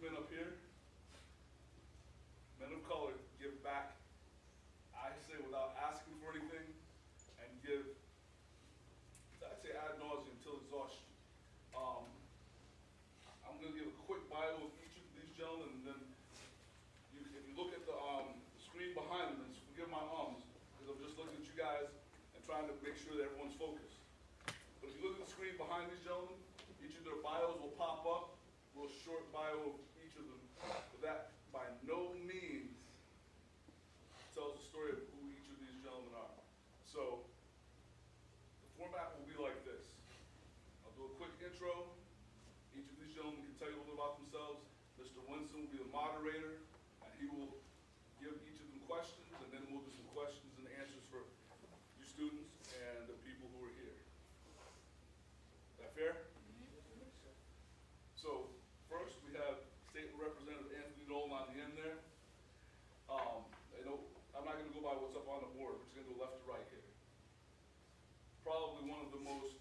men up here, men of color, give back, I say without asking for anything, and give, I'd say ad nauseum until exhaustion. I'm going to give a quick bio of each of these gentlemen, and then if you look at the screen behind them, and forgive my ums, because I'm just looking at you guys and trying to make sure that everyone's focused. But if you look at the screen behind these gentlemen, each of their bios will pop up, a little short bio of each of them. But that by no means tells the story of who each of these gentlemen are. So the format will be like this. I'll do a quick intro. Each of these gentlemen can tell you a little about themselves. Mr. Winston will be the moderator, and he will give each of them questions, and then we'll do some questions and answers for you students and the people who are here. Is that fair? So first we have State Representative Anthony Nolan on the end there. I'm not going to go by what's up on the board. We're just going to go left to right here. Probably one of the most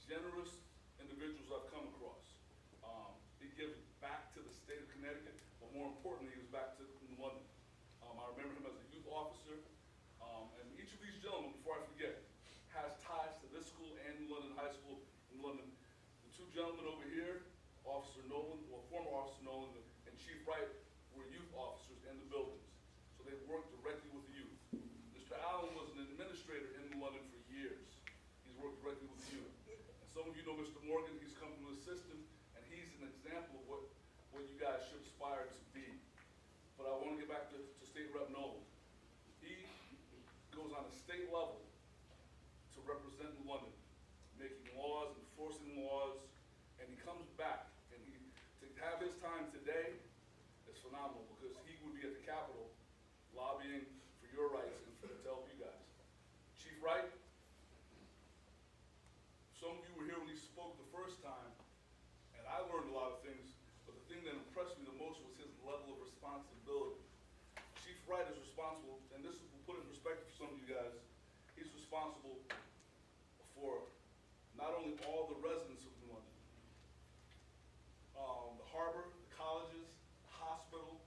generous individuals I've come across. He gives back to the state of Connecticut, but more importantly, he gives back to London. I remember him as a youth officer, and each of these gentlemen, before I forget, has ties to this school and London High School in London. The two gentlemen over here, Officer Nolan, well, former Officer Nolan and Chief Wright, were youth officers in the buildings, so they worked directly with the youth. Mr. Allen was an administrator in London for years. He's worked directly with the youth. And some of you know Mr. Morgan. He's come from the system, and he's an example of what you guys should aspire to be. But I want to get back to State Rep Nolan. He goes on a state level to represent London, making laws, enforcing laws, and he comes back, and to have his time today is phenomenal, because he would be at the Capitol lobbying for your rights and to help you guys. Chief Wright, some of you were here when he spoke the first time, and I learned a lot of things, but the thing that impressed me the most was his level of responsibility. Chief Wright is responsible, and this will put in perspective for some of you guys, he's responsible for not only all the residents of London, the harbor, the colleges, the hospital,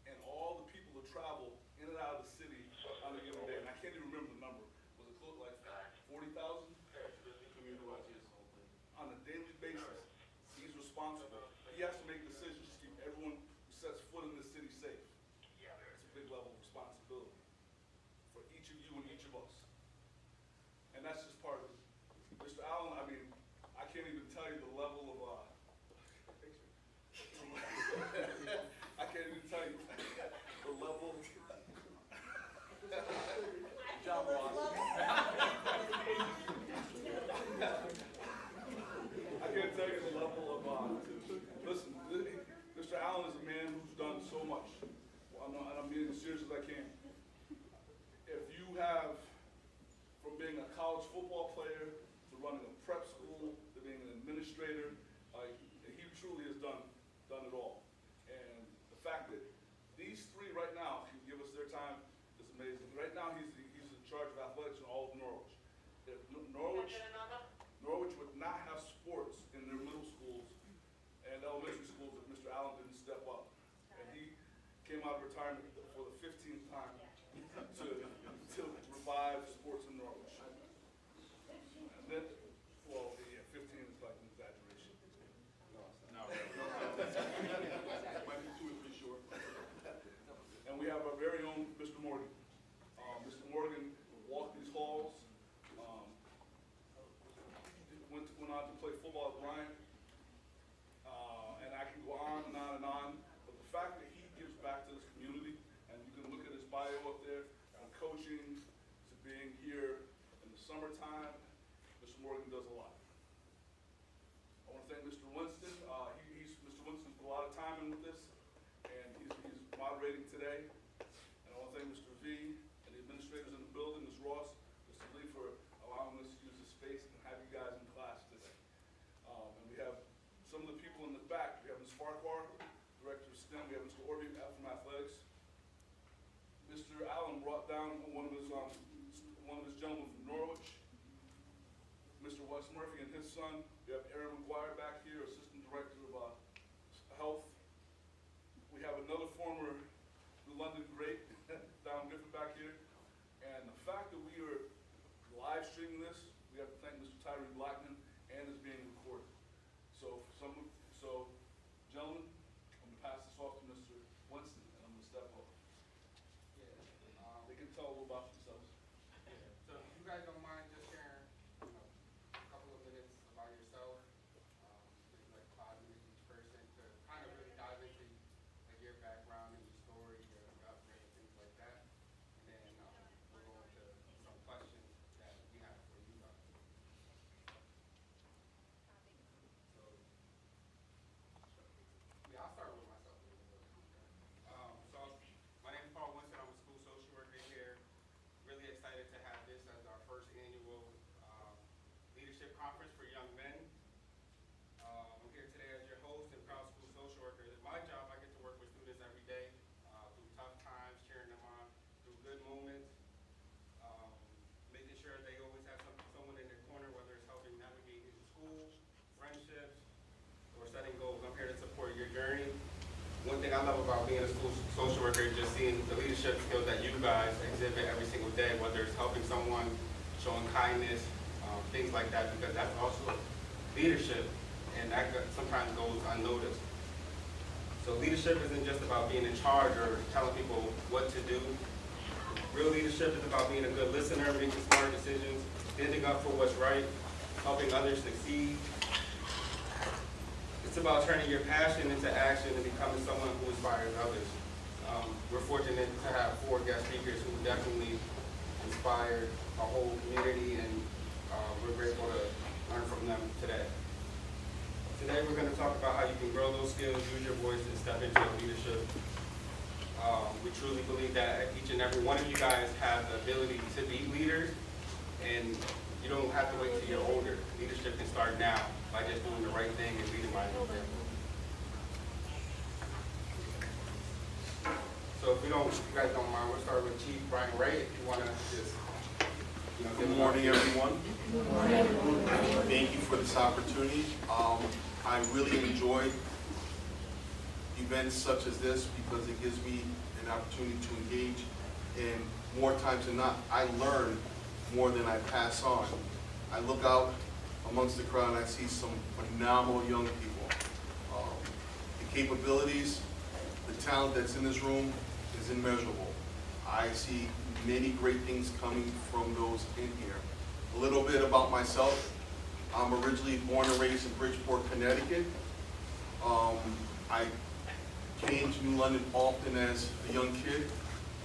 and all the people that travel in and out of the city on a given day. And I can't even remember the number. Was it close, like 40,000? On a daily basis, he's responsible. He has to make decisions to keep everyone who sets foot in the city safe. It's a big level of responsibility for each of you and each of us. And that's just part of it. Mr. Allen, I mean, I can't even tell you the level of, I can't even tell you the level. John Ross. I can't tell you the level of, listen, Mr. Allen is a man who's done so much, and I'm being as serious as I can. If you have, from being a college football player to running a prep school to being an administrator, he truly has done it all. And the fact that these three right now can give us their time is amazing. Right now he's in charge of athletics in all of Norwich. If Norwich would not have sports in their middle schools and elementary schools if Mr. Allen didn't step up. And he came out of retirement for the 15th time to revive sports in Norwich. And then, well, yeah, 15 is like an exaggeration. No. Might be 2 or 3 short. And we have our very own Mr. Morgan. Mr. Morgan walked these halls, went on to play football at Bryant, and I can go on and on and on. But the fact that he gives back to this community, and you can look at his bio up there, from coaching to being here in the summertime, Mr. Morgan does a lot. I want to thank Mr. Winston. Mr. Winston put a lot of time in with this, and he's moderating today. And I want to thank Mr. V and the administrators in the building, Ms. Ross, Mr. Lee, for allowing us to use this space and have you guys in class today. And we have some of the people in the back. We have Ms. Farquhar, Director of STEM. We have Mr. Orby from Athletics. Mr. Allen brought down one of his gentlemen from Norwich, Mr. Wes Murphy and his son. We have Aaron McGuire back here, Assistant Director of Health. New London great, down different back here. And the fact that we are live streaming this, we have to thank Mr. Tyree Blackman, and it's being recorded. So, gentlemen, I'm gonna pass this off to Mr. Winston, and I'm gonna step over. They can tell a little about themselves. So if you guys don't mind just sharing, a couple of minutes about yourself, maybe like 5 minutes each person to kind of really dive into like your background and your story, your upbringing, things like that. And then we'll go into some questions that we have for you guys. So yeah, I'll start with myself a little bit. So my name is Paul Winston. I'm a school social worker here. Really excited to have this as our first annual leadership conference for young men. I'm here today as your host and proud school social worker. It's my job. I get to work with students every day through tough times, cheering them on through good moments, making sure they always have someone in their corner, whether it's helping navigate in school, friendships, or setting goals. I'm here to support your journey. One thing I love about being a school social worker is just seeing the leadership skills that you guys exhibit every single day, whether it's helping someone, showing kindness, things like that, because that's also leadership, and that sometimes goes unnoticed. So leadership isn't just about being in charge or telling people what to do. Real leadership is about being a good listener, making smart decisions, standing up for what's right, helping others succeed. It's about turning your passion into action and becoming someone who inspires others. We're fortunate to have 4 guest speakers who definitely inspired our whole community, and we're grateful to learn from them today. Today we're going to talk about how you can grow those skills, use your voice, and step into leadership. We truly believe that each and every one of you guys have the ability to be leaders, and you don't have to wait till you're older. Leadership can start now by just doing the right thing and leading by example. So if you guys don't mind, we'll start with Chief Brian Ray. If you want to just, Good morning, everyone. Good morning. Thank you for this opportunity. I really enjoy events such as this because it gives me an opportunity to engage, and more times than not, I learn more than I pass on. I look out amongst the crowd and I see some phenomenal young people. The capabilities, the talent that's in this room is immeasurable. I see many great things coming from those in here. A little bit about myself. I'm originally born and raised in Bridgeport, Connecticut. I came to New London often as a young kid.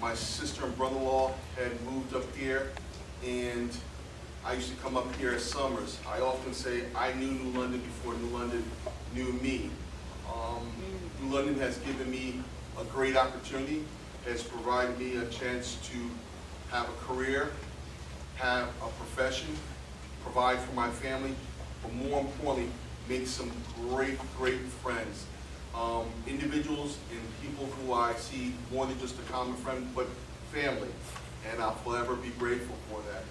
My sister and brother-in-law had moved up here, and I used to come up here as summers. I often say I knew New London before New London knew me. New London has given me a great opportunity, has provided me a chance to have a career, have a profession, provide for my family, but more importantly, make some great, great friends. Individuals and people who I see more than just a common friend, but family, and I'll forever be grateful for that.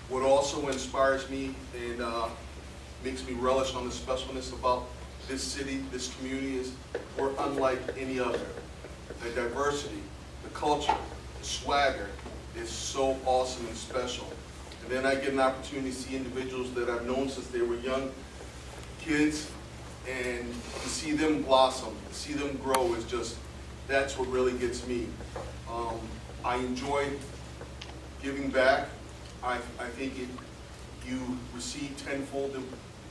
What also inspires me and makes me relish on the specialness about this city, this community, is we're unlike any other. The diversity, the culture, the swagger is so awesome and special. And then I get an opportunity to see individuals that I've known since they were young kids, and to see them blossom, to see them grow is just, that's what really gets me. I enjoy giving back. I think you receive tenfold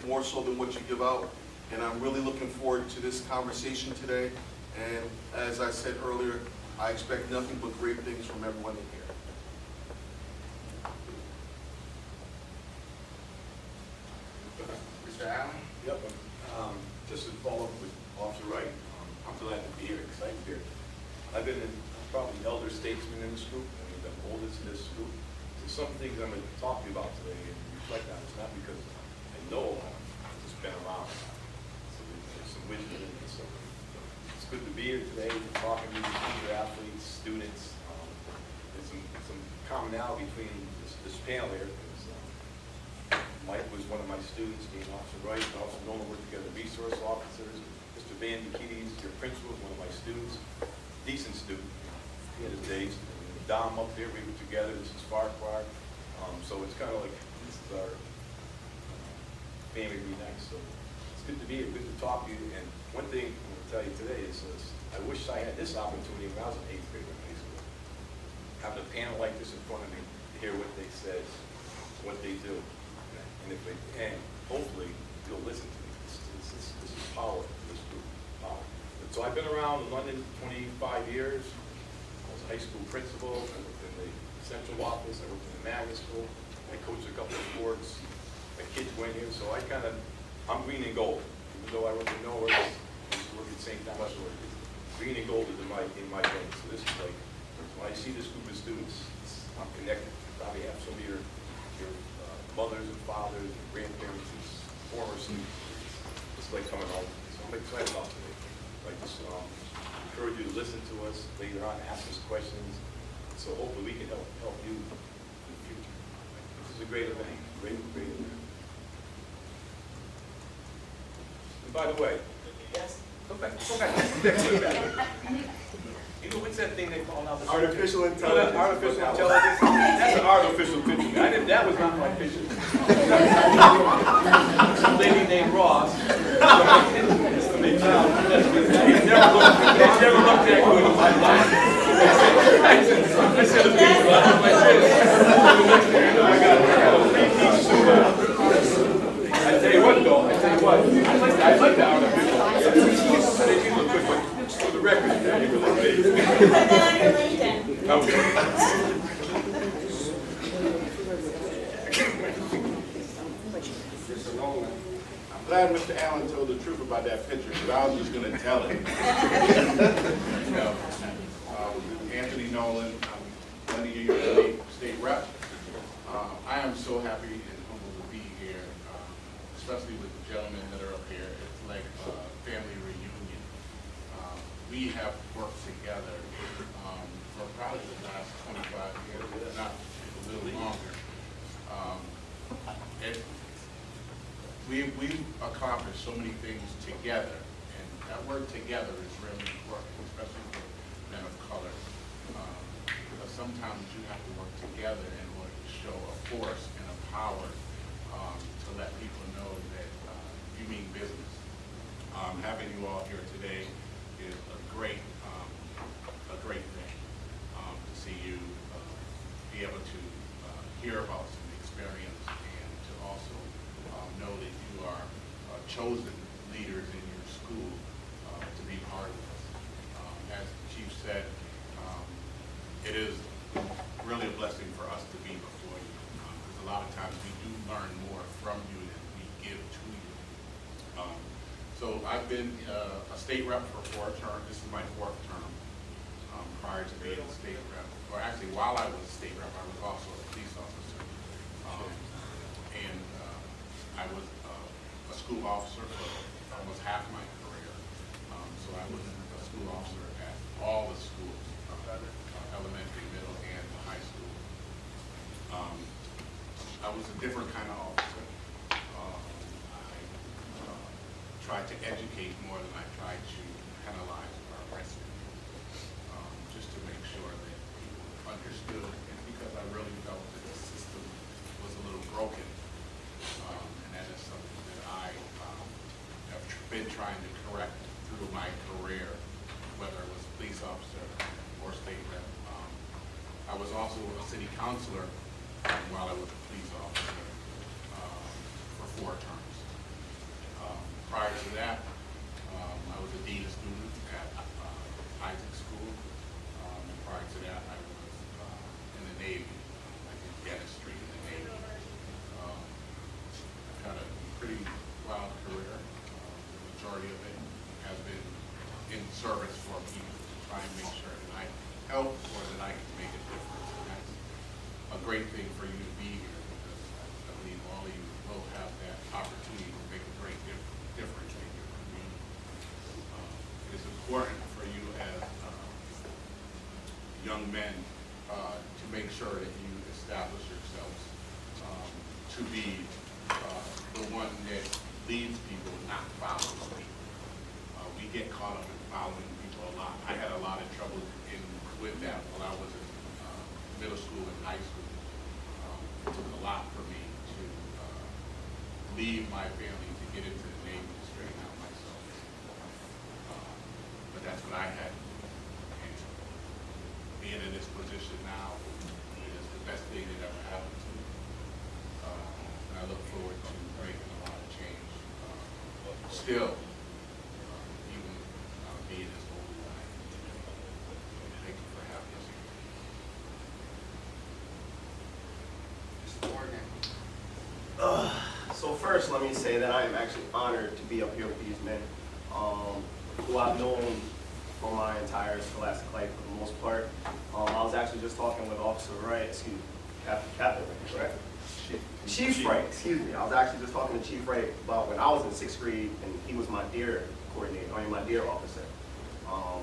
more so than what you give out, and I'm really looking forward to this conversation today. And as I said earlier, I expect nothing but great things from everyone in here. Mr. Allen? Yep. Just to follow up with Officer Wright, I'm glad to be here, excited to be here. I've been probably elder statesman in this group, and we've been oldest in this group. So some things I'm going to talk to you about today and reflect on. It's not because I know I've just been around. So there's some wisdom in it. So it's good to be here today, talking to these athletes, students. There's some commonality between this panel here. Mike was one of my students, being Officer Wright, and also known to work together, resource officers. Mr. Van Dukides, your principal, is one of my students, decent student. He had his days. Dom up there, we were together. This is Farquhar. So it's kind of like this is our family reunites. So it's good to be here, good to talk to you. And one thing I'm going to tell you today is I wish I had this opportunity when I was in 8th grade in high school. Having a panel like this in front of me to hear what they said, what they do, and hopefully you'll listen to me. This is power, this group, power. And so I've been around in London 25 years. I was a high school principal. I worked in the central office. I worked in the magnet school. I coached a couple of sports. My kids went here, so I'm green and gold. Even though I work in Norway, I used to work at St. Thomas. Green and gold is in my veins. So this is like, when I see this group of students, I'm connected. You probably have some of your mothers and fathers and grandparents and former students. It's like coming home. So I'm excited about today. Like just encourage you to listen to us later on, ask us questions. So hopefully we can help you in the future. This is a great event, great event. And by the way, yes, go back. You know, what's that thing they call now? Artificial intelligence. Artificial intelligence. That's an artificial picture. That was not my picture. Some lady named Ross. Just to make sure. It's never looked that good in my life. I should have picked it up. I got a three-piece suit. I tell you what, though. I like the artificial. I think you look good, but for the record, you look big. Put that on your LinkedIn. Okay. I'm glad Mr. Allen told the truth about that picture, because I was just going to tell it. You know, Anthony Nolan, I'm 20 years state rep. I am so happy and humbled to be here, especially with the gentlemen that are up here. It's like a family reunion. We have worked together for probably the last 25 years, not a little longer. We've accomplished so many things together, and that word together is really important, especially for men of color. Because sometimes you have to work together in order to show a force and a power to let people know that you mean business. Having you all here today is a great thing to see you be able to hear about some experience and to also know that you are chosen leaders in your school to be part of this. As the Chief said, it is really a blessing for us to be before you, because a lot of times we do learn more from you than we give to you. So I've been a state rep for 4 terms. This is my 4th term. Prior to being a state rep, or actually while I was a state rep, I was also a police officer. And I was a school officer for almost half my career. So I was a school officer at all the schools, elementary, middle, and high school. I was a different kind of officer. I tried to educate more than I tried to penalize or arrest people, just to make sure that people understood, and because I really felt that the system was a little broken. And that is something that I have been trying to correct through my career, whether it was a police officer or state rep. I was also a city councilor while I was a police officer for 4 terms. Prior to that, I was a dean of students at Isaac School. Prior to that, I was in the Navy. I did dentistry in the Navy. I've had a pretty wild career. The majority of it has been in service for people, to try and make sure that I help or that I can make a difference. And that's a great thing for you to be here, because I believe all of you will have that opportunity to make a great difference in your community. It is important for you as young men to make sure that you establish yourselves to be the one that leads people, not follows people. We get caught up in following people a lot. I had a lot of trouble in with that while I was in middle school and high school. It took a lot for me to leave my family to get into the Navy to straighten out myself. But that's what I had. And being in this position now is the best thing that ever happened to me. And I look forward to making a lot of change. Still, even being as old as I am. Thank you for having us here. Mr. Morgan. So first, let me say that I am actually honored to be up here with these men, who I've known for my entire scholastic life for the most part. I was actually just talking with Officer Wright, excuse me, Captain Wright, correct? Chief Wright, excuse me. I was actually just talking to Chief Wright about when I was in 6th grade, and he was my DARE coordinator, my DARE officer.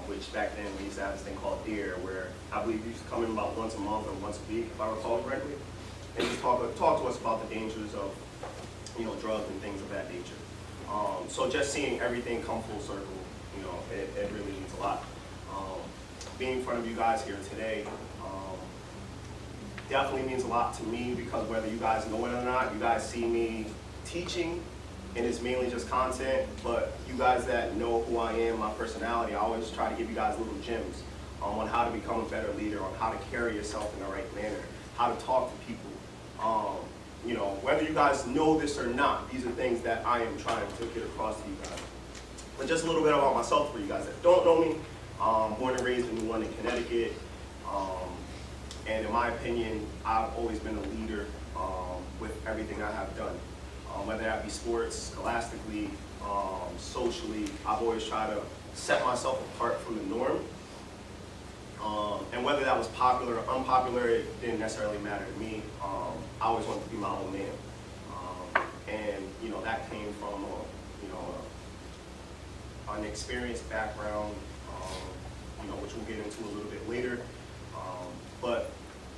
Which back then we used to have this thing called DARE, where I believe he used to come in about once a month or once a week, if I recall correctly, and just talk to us about the dangers of, drugs and things of that nature. So just seeing everything come full circle, it really means a lot. Being in front of you guys here today definitely means a lot to me, because whether you guys know it or not, you guys see me teaching, and it's mainly just content, but you guys that know who I am, my personality, I always try to give you guys little gems on how to become a better leader, on how to carry yourself in the right manner, how to talk to people. Whether you guys know this or not, these are things that I am trying to get across to you guys. But just a little bit about myself for you guys that don't know me. Born and raised in New London, Connecticut. And in my opinion, I've always been a leader with everything I have done. Whether that be sports, scholastically, socially, I've always tried to set myself apart from the norm. And whether that was popular or unpopular, it didn't necessarily matter to me. I always wanted to be my own man. And that came from an experienced background, which we'll get into a little bit later. But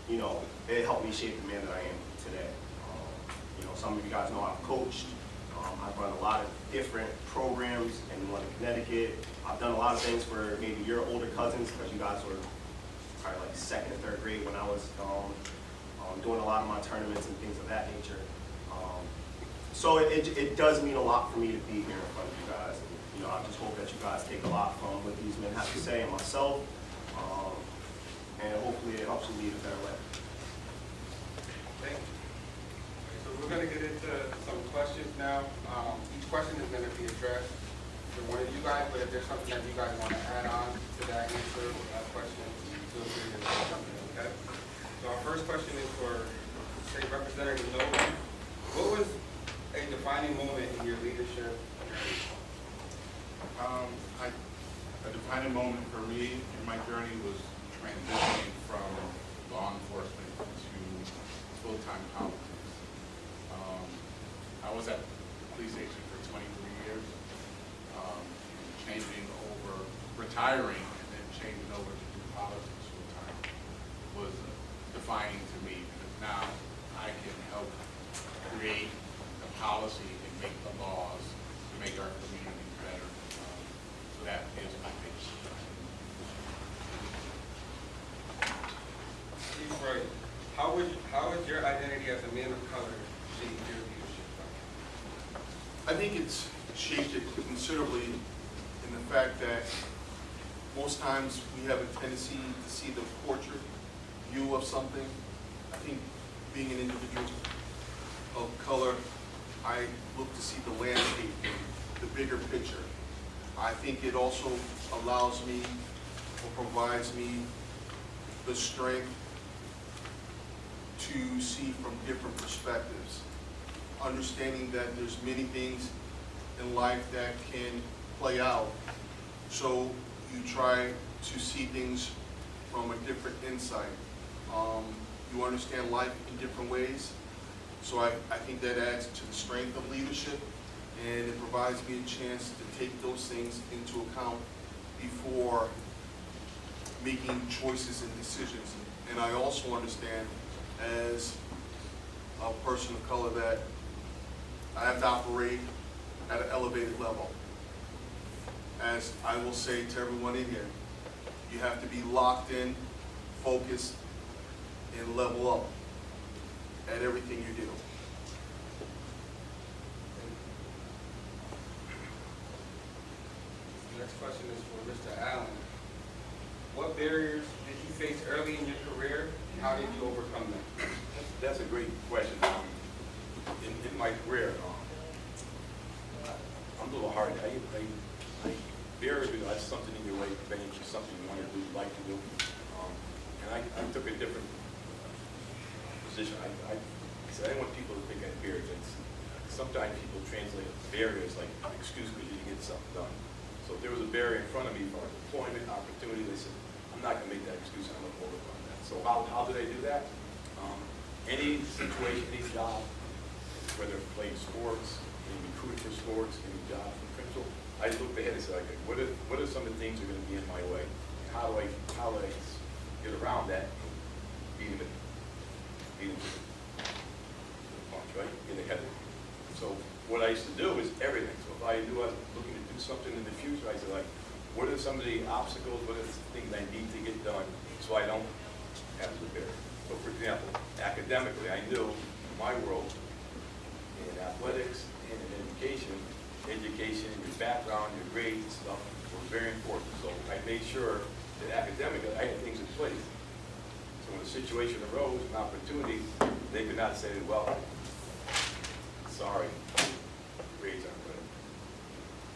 it helped me shape the man that I am today. Some of you guys know I've coached. I've run a lot of different programs in New London, Connecticut. I've done a lot of things for maybe your older cousins, because you guys were probably like 2nd and 3rd grade when I was doing a lot of my tournaments and things of that nature. So it does mean a lot for me to be here in front of you guys. And, I just hope that you guys take a lot from what these men have to say, and myself, and hopefully it helps you lead a better life. Thank you. So we're going to get into some questions now. Each question is going to be addressed to one of you guys, but if there's something that you guys want to add on to that answer or that question, feel free to say something, okay? So our first question is for State Representative Nolan. What was a defining moment in your leadership? A defining moment for me in my journey was transitioning from law enforcement to full-time politics. I was at the police station for 23 years, retiring and then changing over to do politics full-time was defining to me, because now I can help create the policy and make the laws to make our community better. So that is my biggest defining. Chief Wright, how would your identity as a man of color shape your leadership? I think it's shaped it considerably in the fact that most times we have a tendency to see the portrait view of something. I think being an individual of color, I look to see the landscape, the bigger picture. I think it also allows me or provides me the strength to see from different perspectives, understanding that there's many things in life that can play out. So you try to see things from a different insight. You understand life in different ways. So I think that adds to the strength of leadership, and it provides me a chance to take those things into account before making choices and decisions. And I also understand, as a person of color, that I have to operate at an elevated level. As I will say to everyone in here, you have to be locked in focused, and level up at everything you do. The next question is for Mr. Allen. What barriers did you face early in your career, and how did you overcome them? That's a great question. In my career, I'm a little hard. I barriers, that's something in your way, bench, something you want to do, like to do. And I took a different position. I said I didn't want people to think I had barriers. Sometimes people translate barriers like an excuse because you didn't get something done. So if there was a barrier in front of me for employment opportunity, they said, I'm not going to make that excuse, I'm going to overcome that. So how did I do that? Any situation, any job, whether playing sports, any recruiting for sports, any job for principal, I looked ahead and said, okay, what are some of the things that are going to be in my way? How do I get around that and beat them to the punch, right? Get ahead of it. So what I used to do is everything. So if I knew I was looking to do something in the future, I said, like, what are some of the obstacles, what are the things I need to get done so I don't have to bear? So for example, academically, I knew in my world, in athletics and in education, your background, your grades and stuff were very important. So I made sure that academically I had things in place. So when a situation arose, an opportunity, they could not say, well, sorry, grades aren't good.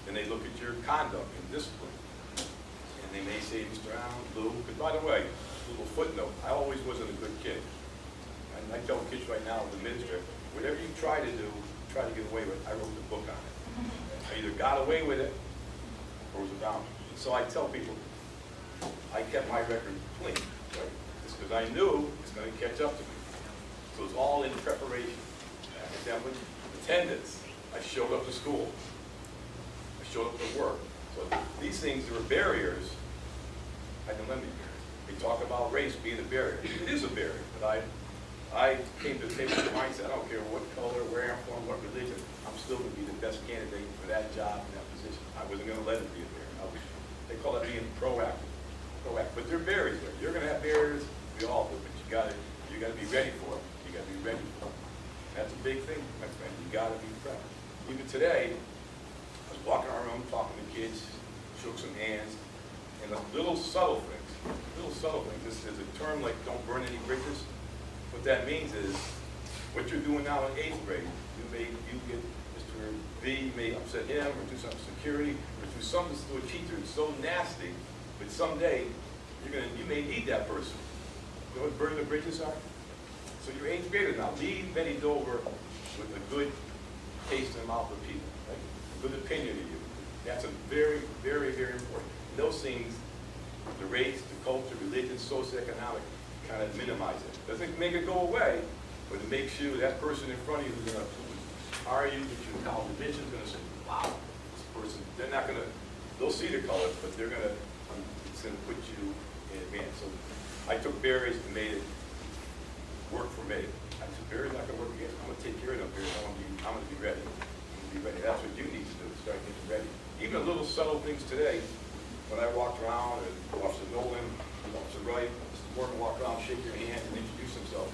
Then they look at your conduct and discipline. And they may say, Mr. Allen, Lou, because by the way, a little footnote, I always wasn't a good kid. And I tell kids right now in the ministry, whatever you try to do, try to get away with, I wrote the book on it. I either got away with it or was a boundary. So I tell people, I kept my record clean, right? Just because I knew it's going to catch up to me. So it's all in preparation. Academic, attendance. I showed up to school. I showed up to work. So these things, there were barriers. I can limit barriers. They talk about race being a barrier. It is a barrier, but I came to the table with the mindset, I don't care what color, where I'm from, what religion, I'm still going to be the best candidate for that job and that position. I wasn't going to let it be a barrier. They call it being proactive. But there are barriers there. You're going to have barriers. We all do, but you got to be ready for it. You got to be ready for it. That's a big thing, my friend. You got to be prepped. Even today, I was walking around, talking to kids, shook some hands, and the little subtle things. This is a term like "don't burn any bridges." What that means is, what you're doing now in 8th grade, you get Mr. B, you may upset him, or do something to security, or do something to a teacher. It's so nasty, but someday you may need that person. You know what burning the bridges are? So you're 8th grader now. Leave Betty Dover with a good taste in the mouth of people, right? A good opinion of you. That's a very, very, very important. Those things, the race, the culture, religion, socioeconomic, kind of minimize it. Doesn't make it go away, but it makes you, that person in front of you who's going to hire you, get you college admission, is going to say, wow, this person, they're not going to, they'll see the color, but they're going to, it's going to put you in advance. So I took barriers and made it work for me. I said, barriers not going to work against. I'm going to take care of them barriers. I'm going to be ready. I'm going to be ready. That's what you need to do, start getting ready. Even little subtle things today, when I walked around and Officer Nolan, Officer Wright, Morgan walk around, shake your hand, and introduce himself.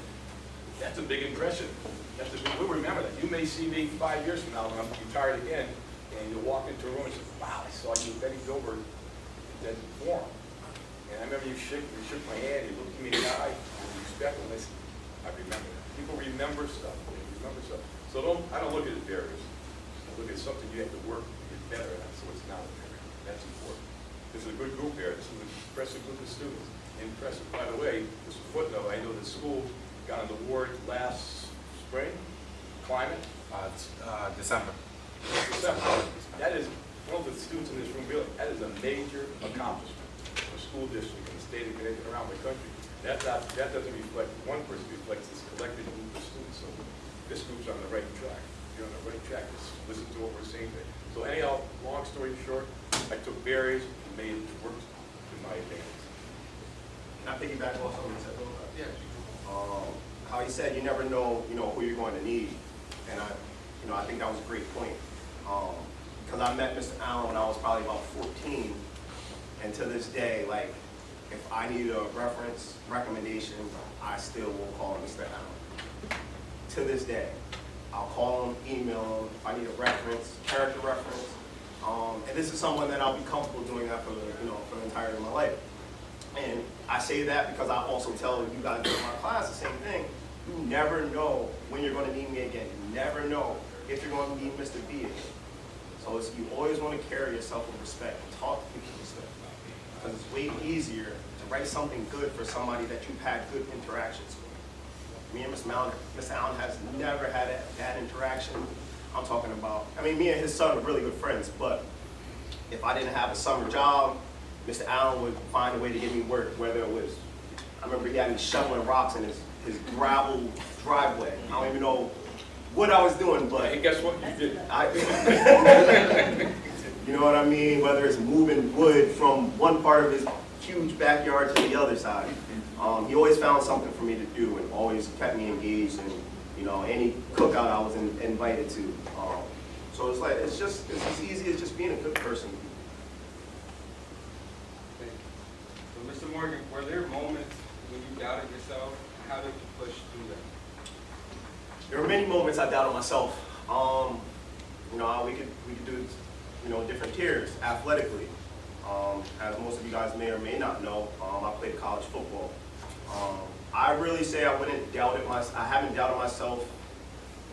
That's a big impression. We'll remember that. You may see me 5 years from now when I'm retired again, and you'll walk into a room and say, wow, I saw you Betty Dover at that forum. And I remember you shook my hand, you looked at me in the eye, with respect, and I said, I remember that. People remember stuff. They remember stuff. So I don't look at it as barriers. I look at something you have to work to get better at, so it's not a barrier. That's important. This is a good group here. This is an impressive group of students. Impressive. By the way, just a footnote, I know the school got an award last spring, climate. December. That is, one of the students in this room, really, that is a major accomplishment for a school district in the state of Connecticut around the country. That doesn't reflect one person, it reflects this collective group of students. So this group's on the right track. You're on the right track. Just listen to what we're saying today. So anyhow, long story short, I took barriers and made it work to my advantage. Can I piggyback off something you said, Bill? Yeah. How he said you never know, who you're going to need, and I think that was a great point. Because I met Mr. Allen when I was probably about 14, and to this day, like, If I need a recommendation, I still will call Mr. Allen. To this day, I'll call him, email him, if I need a reference, character reference. And this is someone that I'll be comfortable doing that for the entirety of my life. And I say that because I also tell you guys in my class the same thing. You never know when you're going to need me again. You never know if you're going to need Mr. B again. So you always want to carry yourself with respect and talk to people with respect. Because it's way easier to write something good for somebody that you've had good interactions with. Me and Mr. Allen has never had that interaction. I'm talking about, me and his son are really good friends, but if I didn't have a summer job, Mr. Allen would find a way to get me work, whether it was, I remember he had me shoveling rocks in his gravel driveway. I don't even know what I was doing, but Hey, guess what? You did. You know what I mean? Whether it's moving wood from one part of his huge backyard to the other side. He always found something for me to do and always kept me engaged in, any cookout I was invited to. So it's like, it's as easy as just being a good person. Thank you. So, Mr. Morgan, were there moments when you doubted yourself? How did you push through that? There were many moments I doubted myself. We could do, different tiers athletically. As most of you guys may or may not know, I played college football. I really say I haven't doubted myself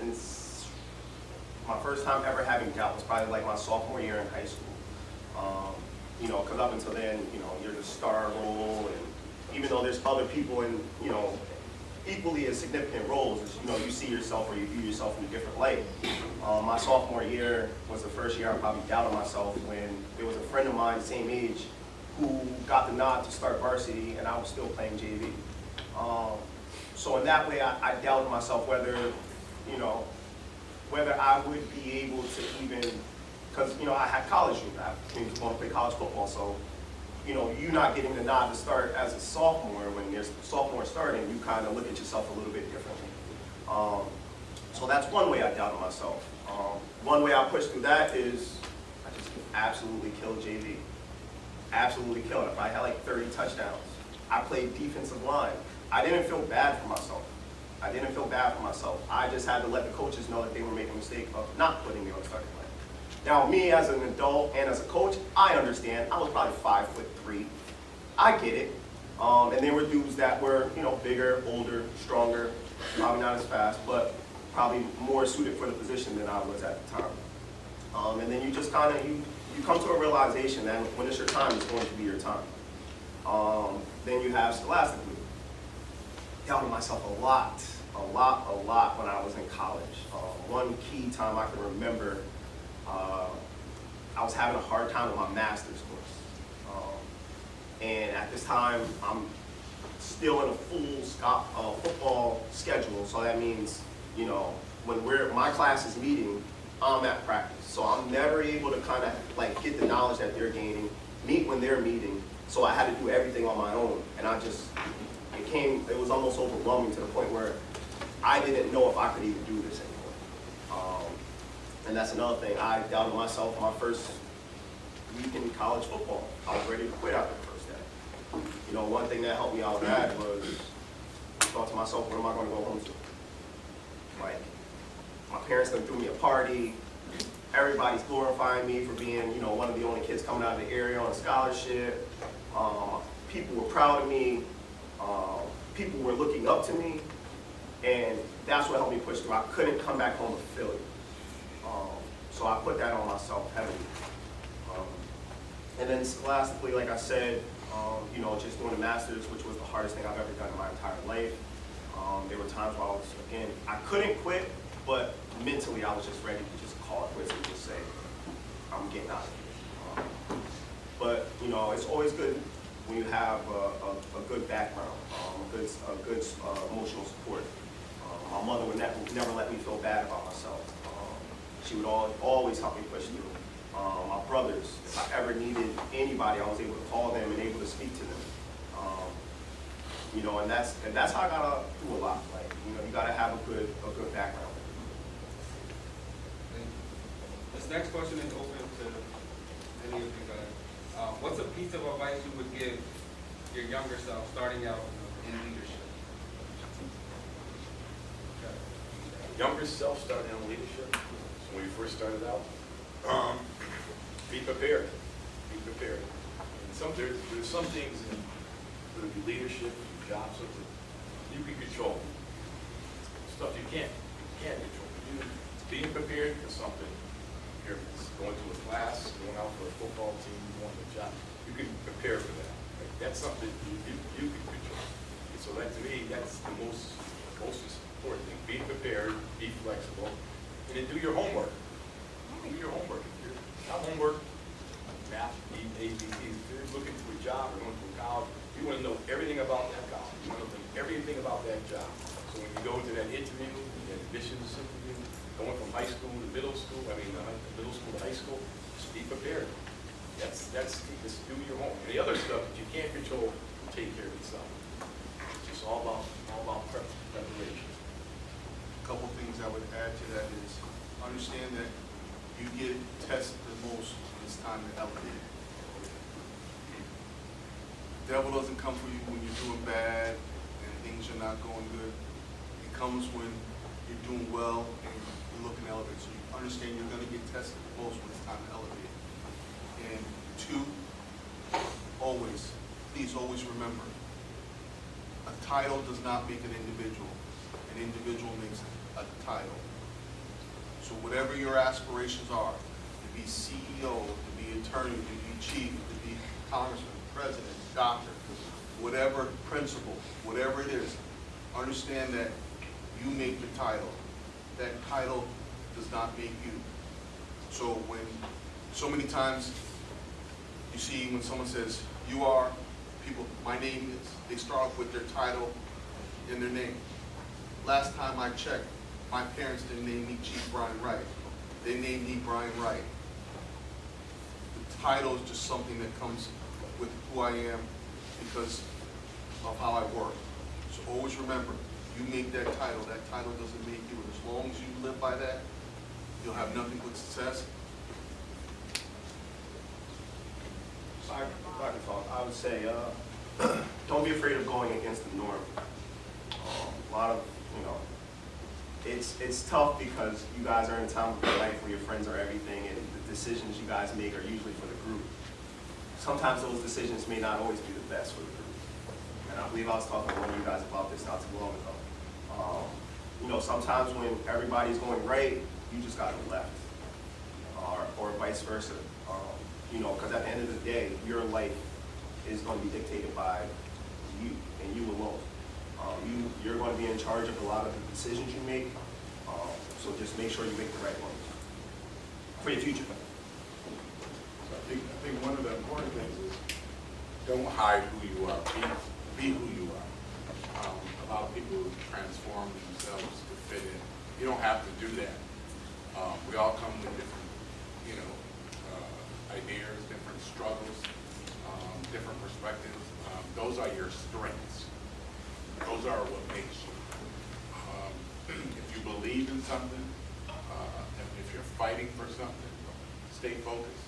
since my first time ever having doubt was probably like my sophomore year in high school. Because up until then, you're the star role, and even though there's other people in, equally as significant roles, you see yourself or you view yourself in a different light. My sophomore year was the first year I probably doubted myself when there was a friend of mine, same age, who got the nod to start varsity, and I was still playing JV. So in that way, I doubted myself whether I would be able to even, because I had college youth, I was going to play college football, so you not getting the nod to start as a sophomore, when there's sophomore starting, you kind of look at yourself a little bit differently. So that's one way I doubted myself. One way I pushed through that is I just absolutely killed JV. Absolutely killed it. I had like 30 touchdowns. I played defensive line. I didn't feel bad for myself. I just had to let the coaches know that they were making a mistake of not putting me on the starting line. Now, me as an adult and as a coach, I understand. I was probably 5'3". I get it. And there were dudes that were, bigger, older, stronger, probably not as fast, but probably more suited for the position than I was at the time. And then you just kind of, you come to a realization that when it's your time, it's going to be your time. Then you have scholastically. Doubted myself a lot when I was in college. One key time I can remember, I was having a hard time with my master's course. And at this time, I'm still in a full football schedule, so that means, when my class is meeting, I'm at practice. So I'm never able to kind of get the knowledge that they're gaining, meet when they're meeting, so I had to do everything on my own. And it was almost overwhelming to the point where I didn't know if I could even do this anymore. And that's another thing. I doubted myself my first week in college football. I was ready to quit after the first day. One thing that helped me out with that was I thought to myself, what am I going to go home to? My parents done threw me a party. Everybody's glorifying me for being, one of the only kids coming out of the area on a scholarship. People were proud of me. People were looking up to me. And that's what helped me push through. I couldn't come back home a failure. So I put that on myself heavily. And then scholastically, like I said, just doing a master's, which was the hardest thing I've ever done in my entire life. There were times where I couldn't quit, but mentally I was just ready to just call it quits and just say, I'm getting out of here. But, it's always good when you have a good background, a good emotional support. My mother would never let me feel bad about myself. She would always help me push through. My brothers, if I ever needed anybody, I was able to call them and able to speak to them. And that's how I got through a lot. You gotta have a good background. This next question is open to any of you guys. What's a piece of advice you would give your younger self starting out in leadership? Younger self starting out in leadership, so when you first started out, be prepared. Be prepared. And there's some things in whether it be leadership, jobs, something you can control. Stuff you can't control. Being prepared for something, you're going to a class, going out for a football team, going to a job, you can prepare for that. Right? That's something you can control. And so that to me, that's the most important thing. Be prepared, be flexible, and then do your homework. Do your homework. If you're not homework, math, ABCs, if you're looking for a job or going to a college, you want to know everything about that college. You want to know everything about that job. So when you go into that interview, that admissions interview, going from high school to middle school, middle school to high school, just be prepared. That's just do your homework. And the other stuff that you can't control will take care of itself. It's just all about preparation. A couple things I would add to that is understand that you get tested the most when it's time to elevate. The devil doesn't come for you when you're doing bad and things are not going good. It comes when you're doing well and you're looking to elevate. So you understand you're going to get tested the most when it's time to elevate. And two, please always remember, a title does not make an individual. An individual makes a title. So whatever your aspirations are, to be CEO, to be attorney, to be chief, to be congressman, president, doctor, whatever principal, whatever it is, understand that you make the title. That title does not make you. So so many times you see when someone says, you are, people, my name is, they start off with their title in their name. Last time I checked, my parents didn't name me Chief Brian Wright. They named me Brian Wright. The title is just something that comes with who I am because of how I work. So always remember, you make that title. That title doesn't make you. And as long as you live by that, you'll have nothing but success. If I can talk, I would say, don't be afraid of going against the norm. A lot of, it's tough because you guys are in a time of your life where your friends are everything and the decisions you guys make are usually for the group. Sometimes those decisions may not always be the best for the group. And I believe I was talking to one of you guys about this not too long ago. Sometimes when everybody's going right, you just got to go left. Or vice versa. Because at the end of the day, your life is going to be dictated by you and you alone. You're going to be in charge of a lot of the decisions you make, so just make sure you make the right ones for your future. So I think one of the important things is don't hide who you are, be who you are. A lot of people transform themselves to fit in. You don't have to do that. We all come with different, ideas, different struggles, different perspectives. Those are your strengths. Those are what makes you. If you believe in something, if you're fighting for something, stay focused.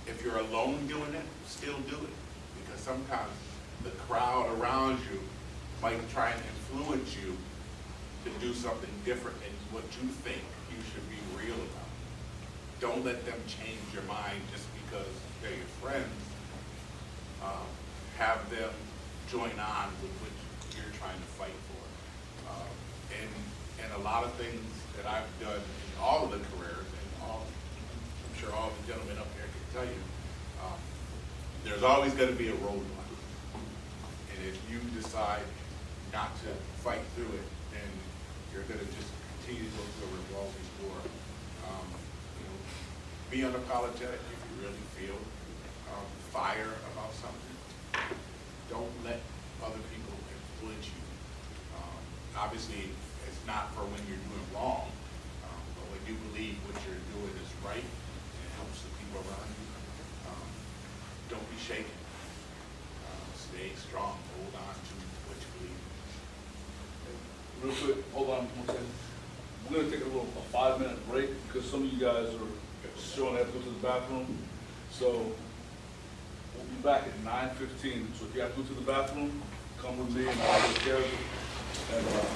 If you're alone doing it, still do it. Because sometimes the crowd around you might try and influence you to do something different than what you think you should be real about. Don't let them change your mind just because they're your friends. Have them join on with what you're trying to fight for. And a lot of things that I've done in all of the careers, and I'm sure all the gentlemen up here can tell you, there's always going to be a roadblock. And if you decide not to fight through it, then you're going to just continue to go through a revolving door. Be unapologetic if you really feel fire about something. Don't let other people influence you. Obviously, it's not for when you're doing wrong, but when you believe what you're doing is right and it helps the people around you, don't be shaken. Stay strong. Hold on to what you believe. Real quick, hold on one second. We're gonna take a 5-minute break because some of you guys are showing that to go to the bathroom. So We'll be back at 9:15, so if you have to go to the bathroom, come with me and I'll take care of it. And,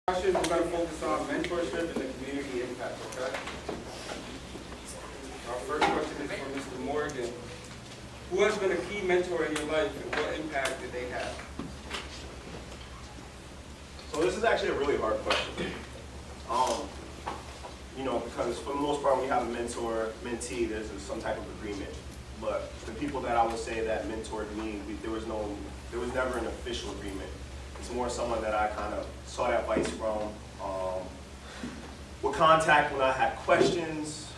Question, we're going to focus on mentorship and the community impact, okay? Our first question is from Mr. Morgan. Who has been a key mentor in your life and what impact did they have? So this is actually a really hard question. You know, because for the most part, when you have a mentor, mentee, there's some type of agreement. But the people that I would say that mentored me, there was never an official agreement. It's more someone that I kind of sought advice from, would contact when I had questions,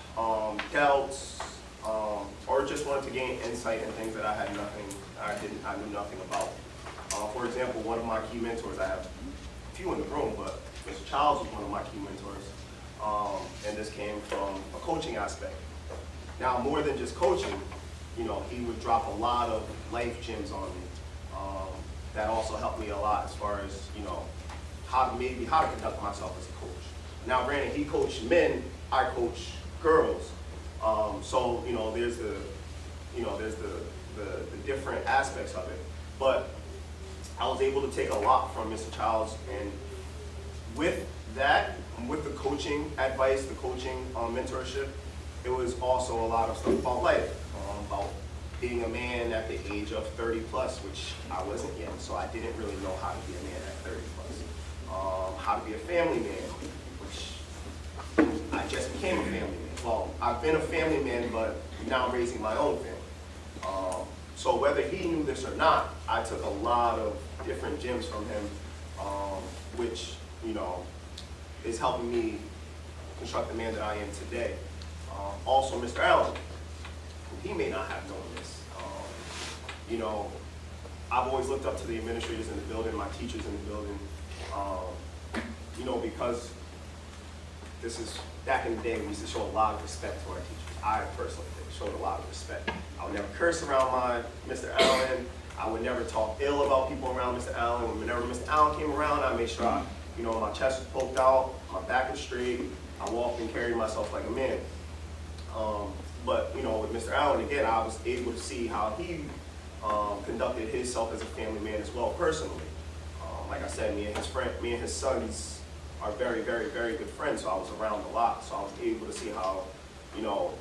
doubts, or just wanted to gain insight in things that I knew nothing about. For example, one of my key mentors, I have a few in the room, but Mr. Childs was one of my key mentors, and this came from a coaching aspect. Now, more than just coaching, you know, he would drop a lot of life gems on me. That also helped me a lot as far as, you know, how to conduct myself as a coach. Now, granted, he coached men, I coach girls. So, you know, there's the different aspects of it. But I was able to take a lot from Mr. Childs, and with that, with the coaching advice, the coaching mentorship, it was also a lot of stuff about life, about being a man at the age of 30 plus, which I wasn't yet, so I didn't really know how to be a man at 30 plus. How to be a family man, which I just became a family man. Well, I've been a family man, but now I'm raising my own family. So whether he knew this or not, I took a lot of different gems from him, which, you know, is helping me construct the man that I am today. Also, Mr. Allen, he may not have known this. You know, I've always looked up to the administrators in the building, my teachers in the building, you know, because this is, back in the day, we used to show a lot of respect to our teachers. I personally showed a lot of respect. I would never curse around Mr. Allen. I would never talk ill about people around Mr. Allen. Whenever Mr. Allen came around, I made sure you know, my chest was poked out, my back was straight. I walked and carried myself like a man. But, you know, with Mr. Allen, again, I was able to see how he conducted himself as a family man as well, personally. Like I said, me and his sons are very, very, very good friends, so I was around a lot. So I was able to see how, you know,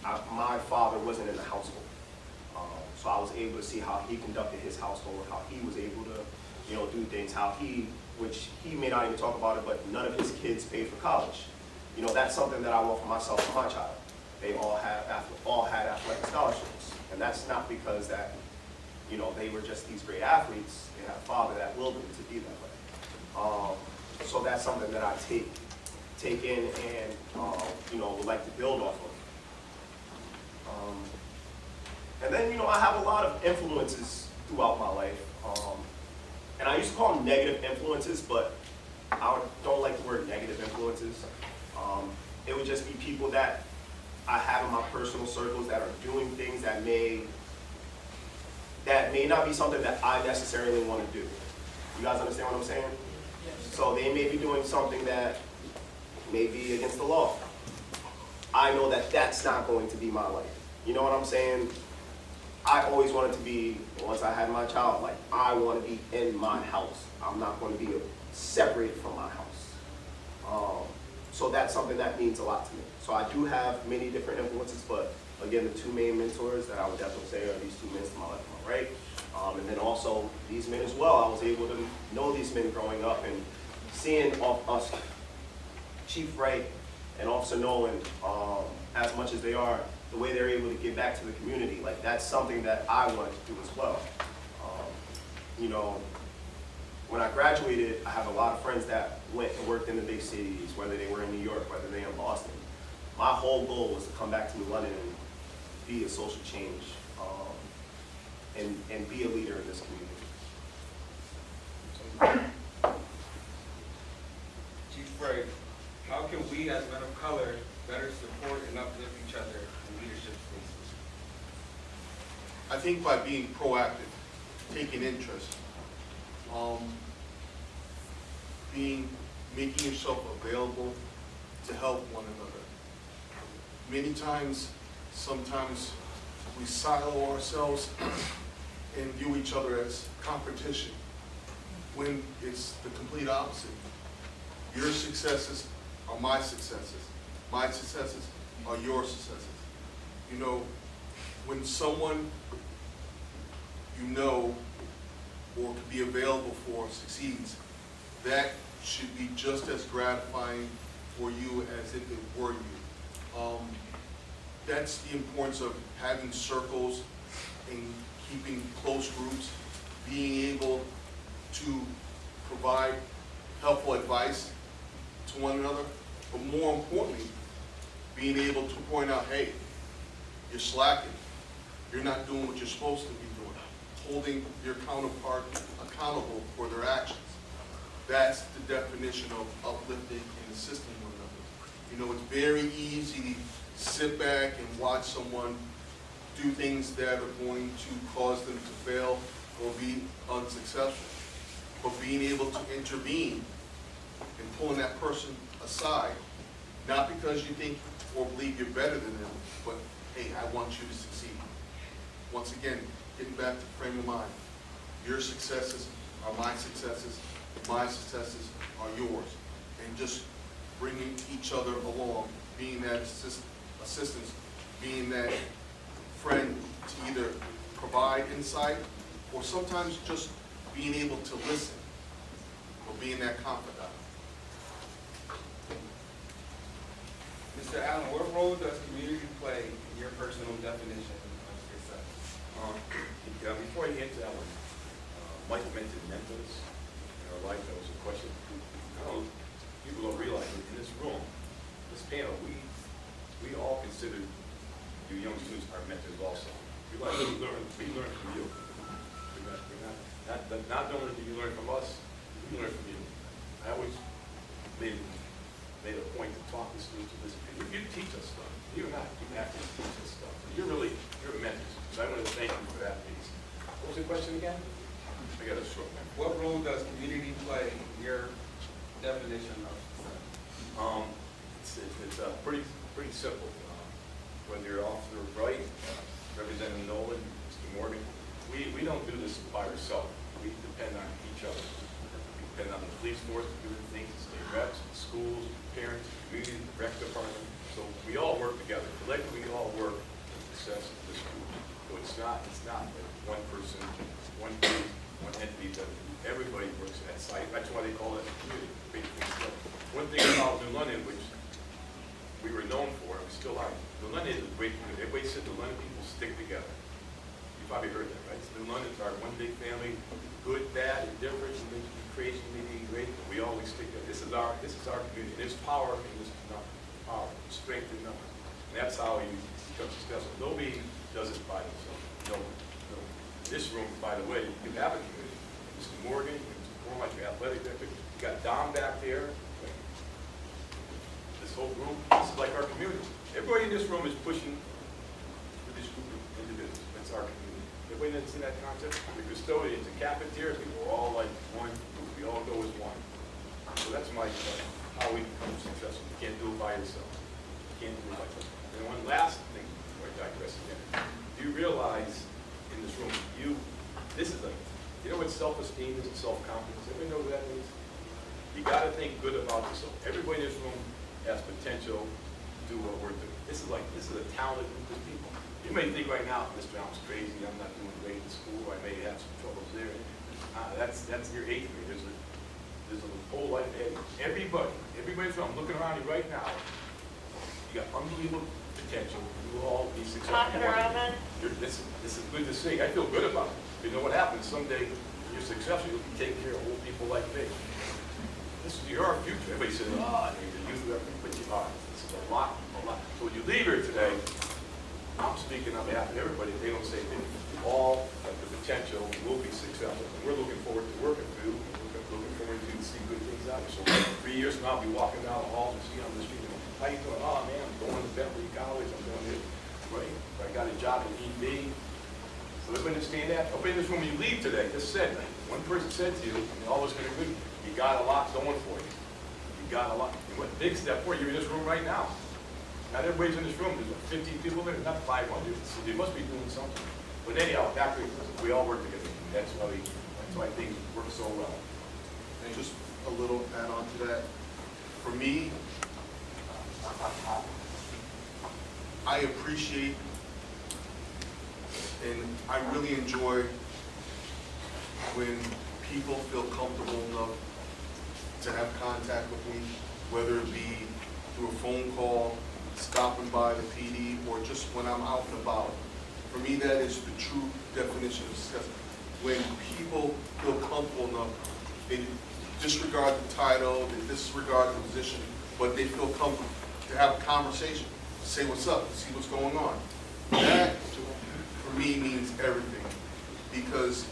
my father wasn't in the household. So I was able to see how he conducted his household, how he was able to, you know, do things, which he may not even talk about it, but none of his kids paid for college. You know, that's something that I want for myself and my child. They all had athletic scholarships. And that's not because that, you know, they were just these great athletes. They had a father that willed them to be that way. So that's something that I take in and, you know, would like to build off of. And then, you know, I have a lot of influences throughout my life. And I used to call them negative influences, but I don't like the word negative influences. It would just be people that I have in my personal circles that are doing things that may not be something that I necessarily want to do. You guys understand what I'm saying? Yes. So they may be doing something that may be against the law. I know that that's not going to be my life. You know what I'm saying? I always wanted to be, once I had my child, like, I want to be in my house. I'm not going to be separated from my house. So that's something that means a lot to me. So I do have many different influences, but again, the two main mentors that I would definitely say are these two men to my left and my right. And then also these men as well. I was able to know these men growing up and seeing us, Chief Wright and Officer Nolan, as much as they are, the way they're able to give back to the community, like that's something that I wanted to do as well. You know, when I graduated, I have a lot of friends that went and worked in the big cities, whether they were in New York, whether they were in Boston. My whole goal was to come back to New London and be a social change, and be a leader in this community. Chief Wright, how can we as men of color better support and uplift each other in leadership spaces? I think by being proactive, taking interest, making yourself available to help one another. Many times, sometimes we silo ourselves and view each other as competition when it's the complete opposite. Your successes are my successes. My successes are your successes. You know, when someone you know or can be available for succeeds, that should be just as gratifying for you as if it were you. That's the importance of having circles and keeping close groups, being able to provide helpful advice to one another, but more importantly, being able to point out, hey, you're slacking, you're not doing what you're supposed to be doing, holding your counterpart accountable for their actions. That's the definition of uplifting and assisting one another. You know, it's very easy to sit back and watch someone do things that are going to cause them to fail or be unsuccessful. But being able to intervene and pulling that person aside, not because you think or believe you're better than them, but hey, I want you to succeed. Once again, getting back to frame of mind, your successes are my successes are yours. And just bringing each other along, being that assistance, being that friend to either provide insight or sometimes just being able to listen or being that confidant. Mr. Allen, what role does community play in your personal definition of success? Before I answer that one, Mike mentioned mentors in our life. That was a question. People don't realize it. In this room, this panel, we all consider you young students our mentors also. We learn from you. We're not only do you learn from us, we learn from you. I always made a point to talk to students and listen. You teach us stuff. You're not. You have to teach us stuff. You're mentors. So I want to thank you for that piece. What was the question again? I got a short memory. What role does community play in your definition of success? It's pretty simple. Whether you're Officer Bright, Representative Nolan, Mr. Morgan, we don't do this by ourselves. We depend on each other. We depend on the police force to do things, the state reps, the schools, parents, community, the rec department. So we all work together. Collectively, we all work for the success of the school. So it's not that one person, one group, one entity, that everybody works at that site. That's why they call it a community. One thing about New London, which we were known for, and we still are, New London is a great community. Everybody said New London people stick together. You probably heard that, right? New London's our one big family, good, bad, indifferent, you may be crazy, you may be great, but we always stick together. This is our community. There's power in this number, power, strength in numbers. And that's how you become successful. Nobody does it by themselves. No. This room, by the way, you have a community. Mr. Morgan, Mr. Cormack, your athletic director, you got Don back there. This whole group, this is like our community. Everybody in this room is pushing for this group of individuals. That's our community. Everybody that's in that concept, the custodians, the cafeteria people, we're all like one group. We all go as one. So that's how we become successful. You can't do it by yourself. You can't do it by yourself. And one last thing before I digress again. Do you realize in this room, you know what self-esteem is and self-confidence? Everybody know what that means? You got to think good about yourself. Everybody in this room has potential to do what we're doing. This is a talented group of people. You may think right now, Mr. Allen's crazy, I'm not doing great in school, I may have some troubles there. That's your 8th grade. There's a whole life ahead. Everybody's I'm looking around you right now. You got unbelievable potential. You will all be successful. This is good to see. I feel good about it. You know what happens? Someday when you're successful, you'll be taking care of old people like me. This is your future. Everybody says, the youth, but you are. This is a lot. So when you leave here today, I'm speaking on behalf of everybody. They don't say they all have the potential, will be successful. And we're looking forward to working with you. We're looking forward to see good things out of you. So 3 years from now, I'll be walking down the halls and see you on the street. How you doing? Oh man, I'm going to Bentley College. I'm going to, right? I got a job at EB. So everybody understand that? Everybody in this room, when you leave today, just said, one person said to you, and all was going to agree, you got a lot going for you. You got a lot. You went a big step forward. You're in this room right now. Not everybody's in this room. There's 50 people there, not 500. So they must be doing something. But anyhow, back to we all work together. That's why things work so well. And just a little add on to that. For me, I appreciate and I really enjoy when people feel comfortable enough to have contact with me, whether it be through a phone call, stopping by the PD, or just when I'm out and about. For me, that is the true definition of success. When people feel comfortable enough, they disregard the title, they disregard the position, but they feel comfortable to have a conversation, say what's up, see what's going on. That, for me, means everything. Because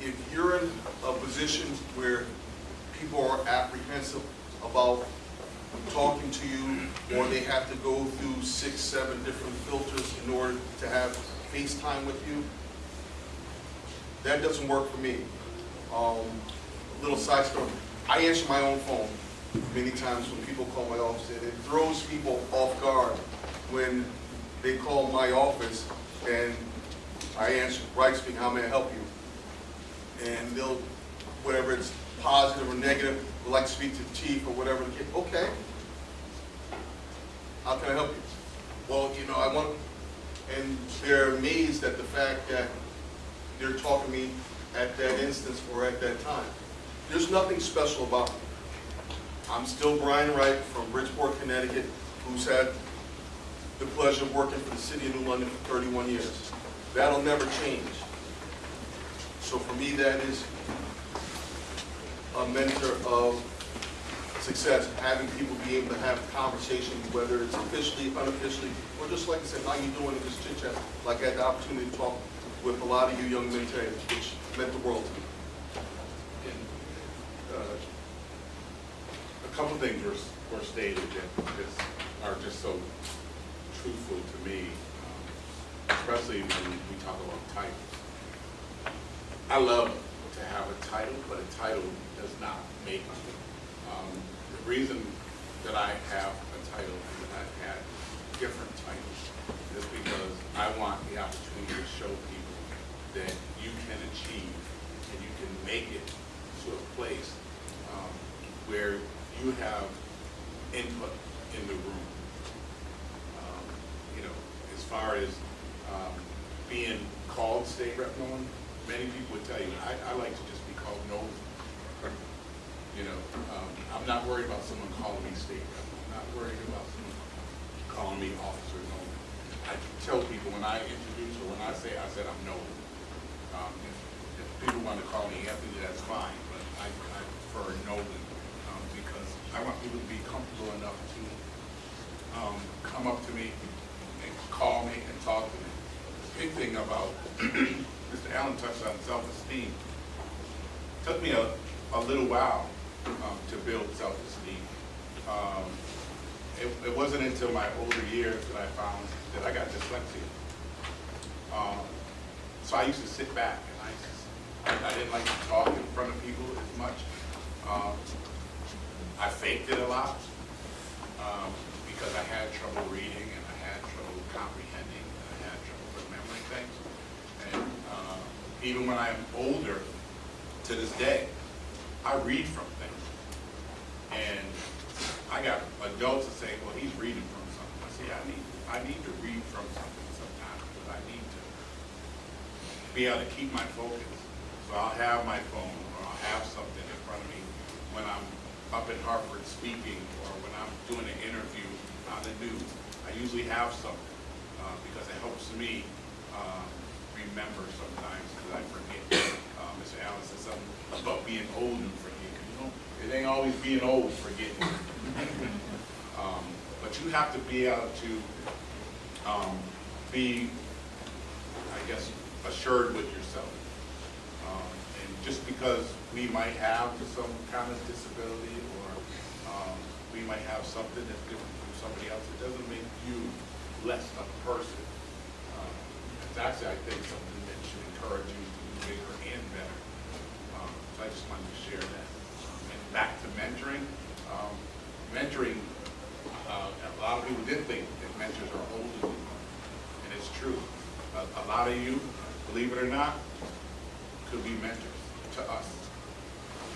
if you're in a position where people are apprehensive about talking to you, or they have to go through 6, 7 different filters in order to have FaceTime with you, that doesn't work for me. Little side story, I answer my own phone many times when people call my office, and it throws people off guard when they call my office and I answer, right, speaking, how may I help you? And they'll, whatever it's positive or negative, would like to speak to the chief or whatever the case. Okay. How can I help you? Well, you know, I want, and they're amazed at the fact that they're talking to me at that instance or at that time. There's nothing special about me. I'm still Brian Wright from Bridgeport, Connecticut, who's had the pleasure of working for the city of New London for 31 years. That'll never change. So for me, that is a mentor of success, having people be able to have conversations, whether it's officially, unofficially, or just like I said, how you doing in this chit chat, like I had the opportunity to talk with a lot of you young men today, which meant the world to me. A couple things were stated that are just so truthful to me, especially when we talk about titles. I love to have a title, but a title does not make me. The reason that I have a title and that I've had different titles is because I want the opportunity to show people that you can achieve and you can make it to a place where you have input in the room. You know, as far as being called state rep, many people would tell you, I like to just be called Nolan. You know, I'm not worried about someone calling me state rep. I'm not worried about someone calling me officer Nolan. I tell people when I introduce or when I said I'm Nolan. If people want to call me Anthony, that's fine, but I prefer Nolan because I want people to be comfortable enough to come up to me and call me and talk to me. The big thing about Mr. Allen touched on self-esteem. It took me a little while to build self-esteem. It wasn't until my older years that I found that I got dyslexia. So I used to sit back and I didn't like to talk in front of people as much. I faked it a lot because I had trouble reading and I had trouble comprehending and I had trouble remembering things. And even when I'm older, to this day, I read from things. And I got adults that say, well, he's reading from something. I say, I need to read from something sometimes because I need to be able to keep my focus. So I'll have my phone or I'll have something in front of me when I'm up in Hartford speaking or when I'm doing an interview on the news. I usually have something because it helps me remember sometimes because I forget. Mr. Allen said something about being old and forgetting. You know, it ain't always being old forgetting. But you have to be able to be, I guess, assured with yourself. And just because we might have some kind of disability or we might have something that's different from somebody else, it doesn't make you less of a person. It's actually, I think, something that should encourage you to do bigger and better. So I just wanted to share that. And back to mentoring. Mentoring, a lot of people did think that mentors are older than you, and it's true. A lot of you, believe it or not, could be mentors to us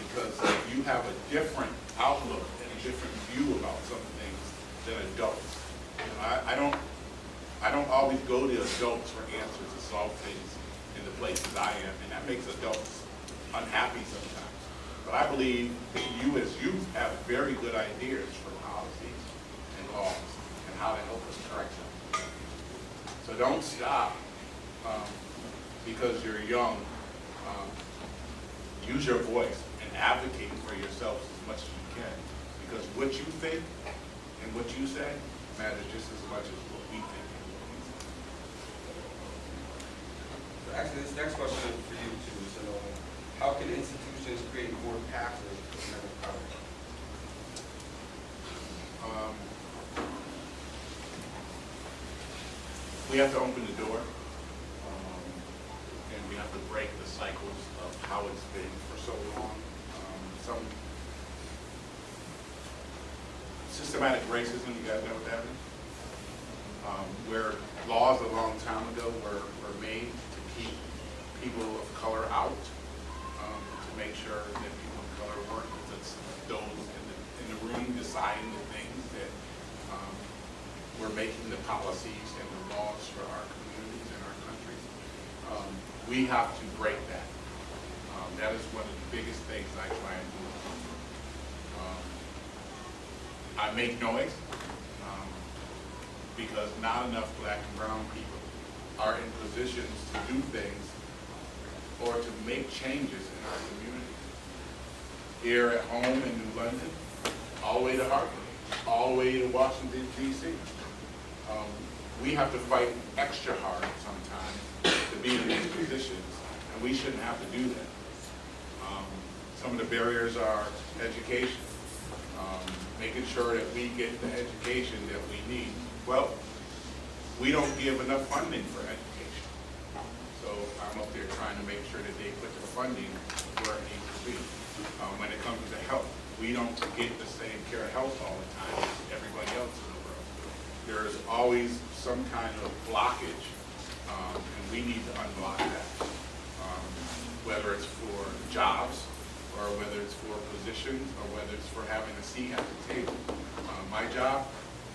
because you have a different outlook and a different view about some things than adults. You know, I don't always go to adults for answers to solve things in the places I am, and that makes adults unhappy sometimes. But I believe that you as youth have very good ideas for policies and laws and how to help us correct them. So don't stop because you're young. Use your voice and advocate for yourselves as much as you can, because what you think and what you say matters just as much as what we think and what we say. So actually, this next question is for you too. So, how can institutions create more pathways for men of color? We have to open the door, and we have to break the cycles of how it's been for so long. Some systematic racism, you guys know what that is? Where laws a long time ago were made to keep people of color out, to make sure that people of color weren't those in the room deciding the things that were making the policies and the laws for our communities and our countries. We have to break that. That is one of the biggest things I try and do. I make noise because not enough black and brown people are in positions to do things or to make changes in our community. Here at home in New London, all the way to Hartford, all the way to Washington, D.C. We have to fight extra hard sometimes to be in these positions, and we shouldn't have to do that. Some of the barriers are education, making sure that we get the education that we need. Well, we don't give enough funding for education. So I'm up there trying to make sure that they put the funding where it needs to be. When it comes to health, we don't get the same care of health all the time as everybody else in the world. There's always some kind of blockage, and we need to unblock that. Whether it's for jobs, or whether it's for positions, or whether it's for having a seat at the table. My job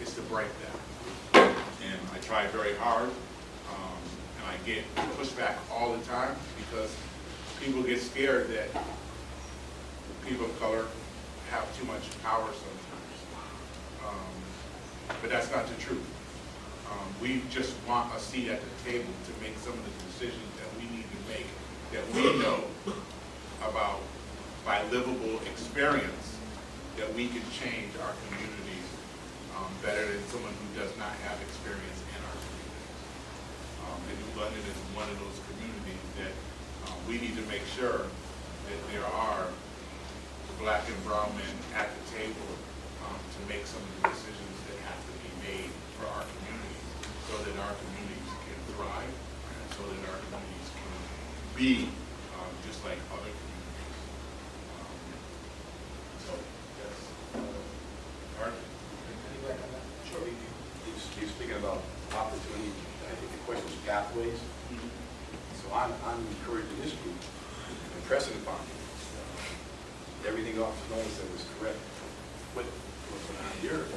is to break that. And I try very hard, and I get pushback all the time because people get scared that people of color have too much power sometimes. But that's not the truth. We just want a seat at the table to make some of the decisions that we need to make, that we know about by livable experience, that we can change our communities better than someone who does not have experience in our communities. And New London is one of those communities that we need to make sure that there are black and brown men at the table to make some of the decisions that have to be made for our communities, so that our communities can thrive, and so that our communities can be just like other communities. So that's Art. Sure. You're speaking about opportunity. I think the question is pathways. So I'm encouraging this group, impressing upon you. Everything Officer Nolan said was correct. But your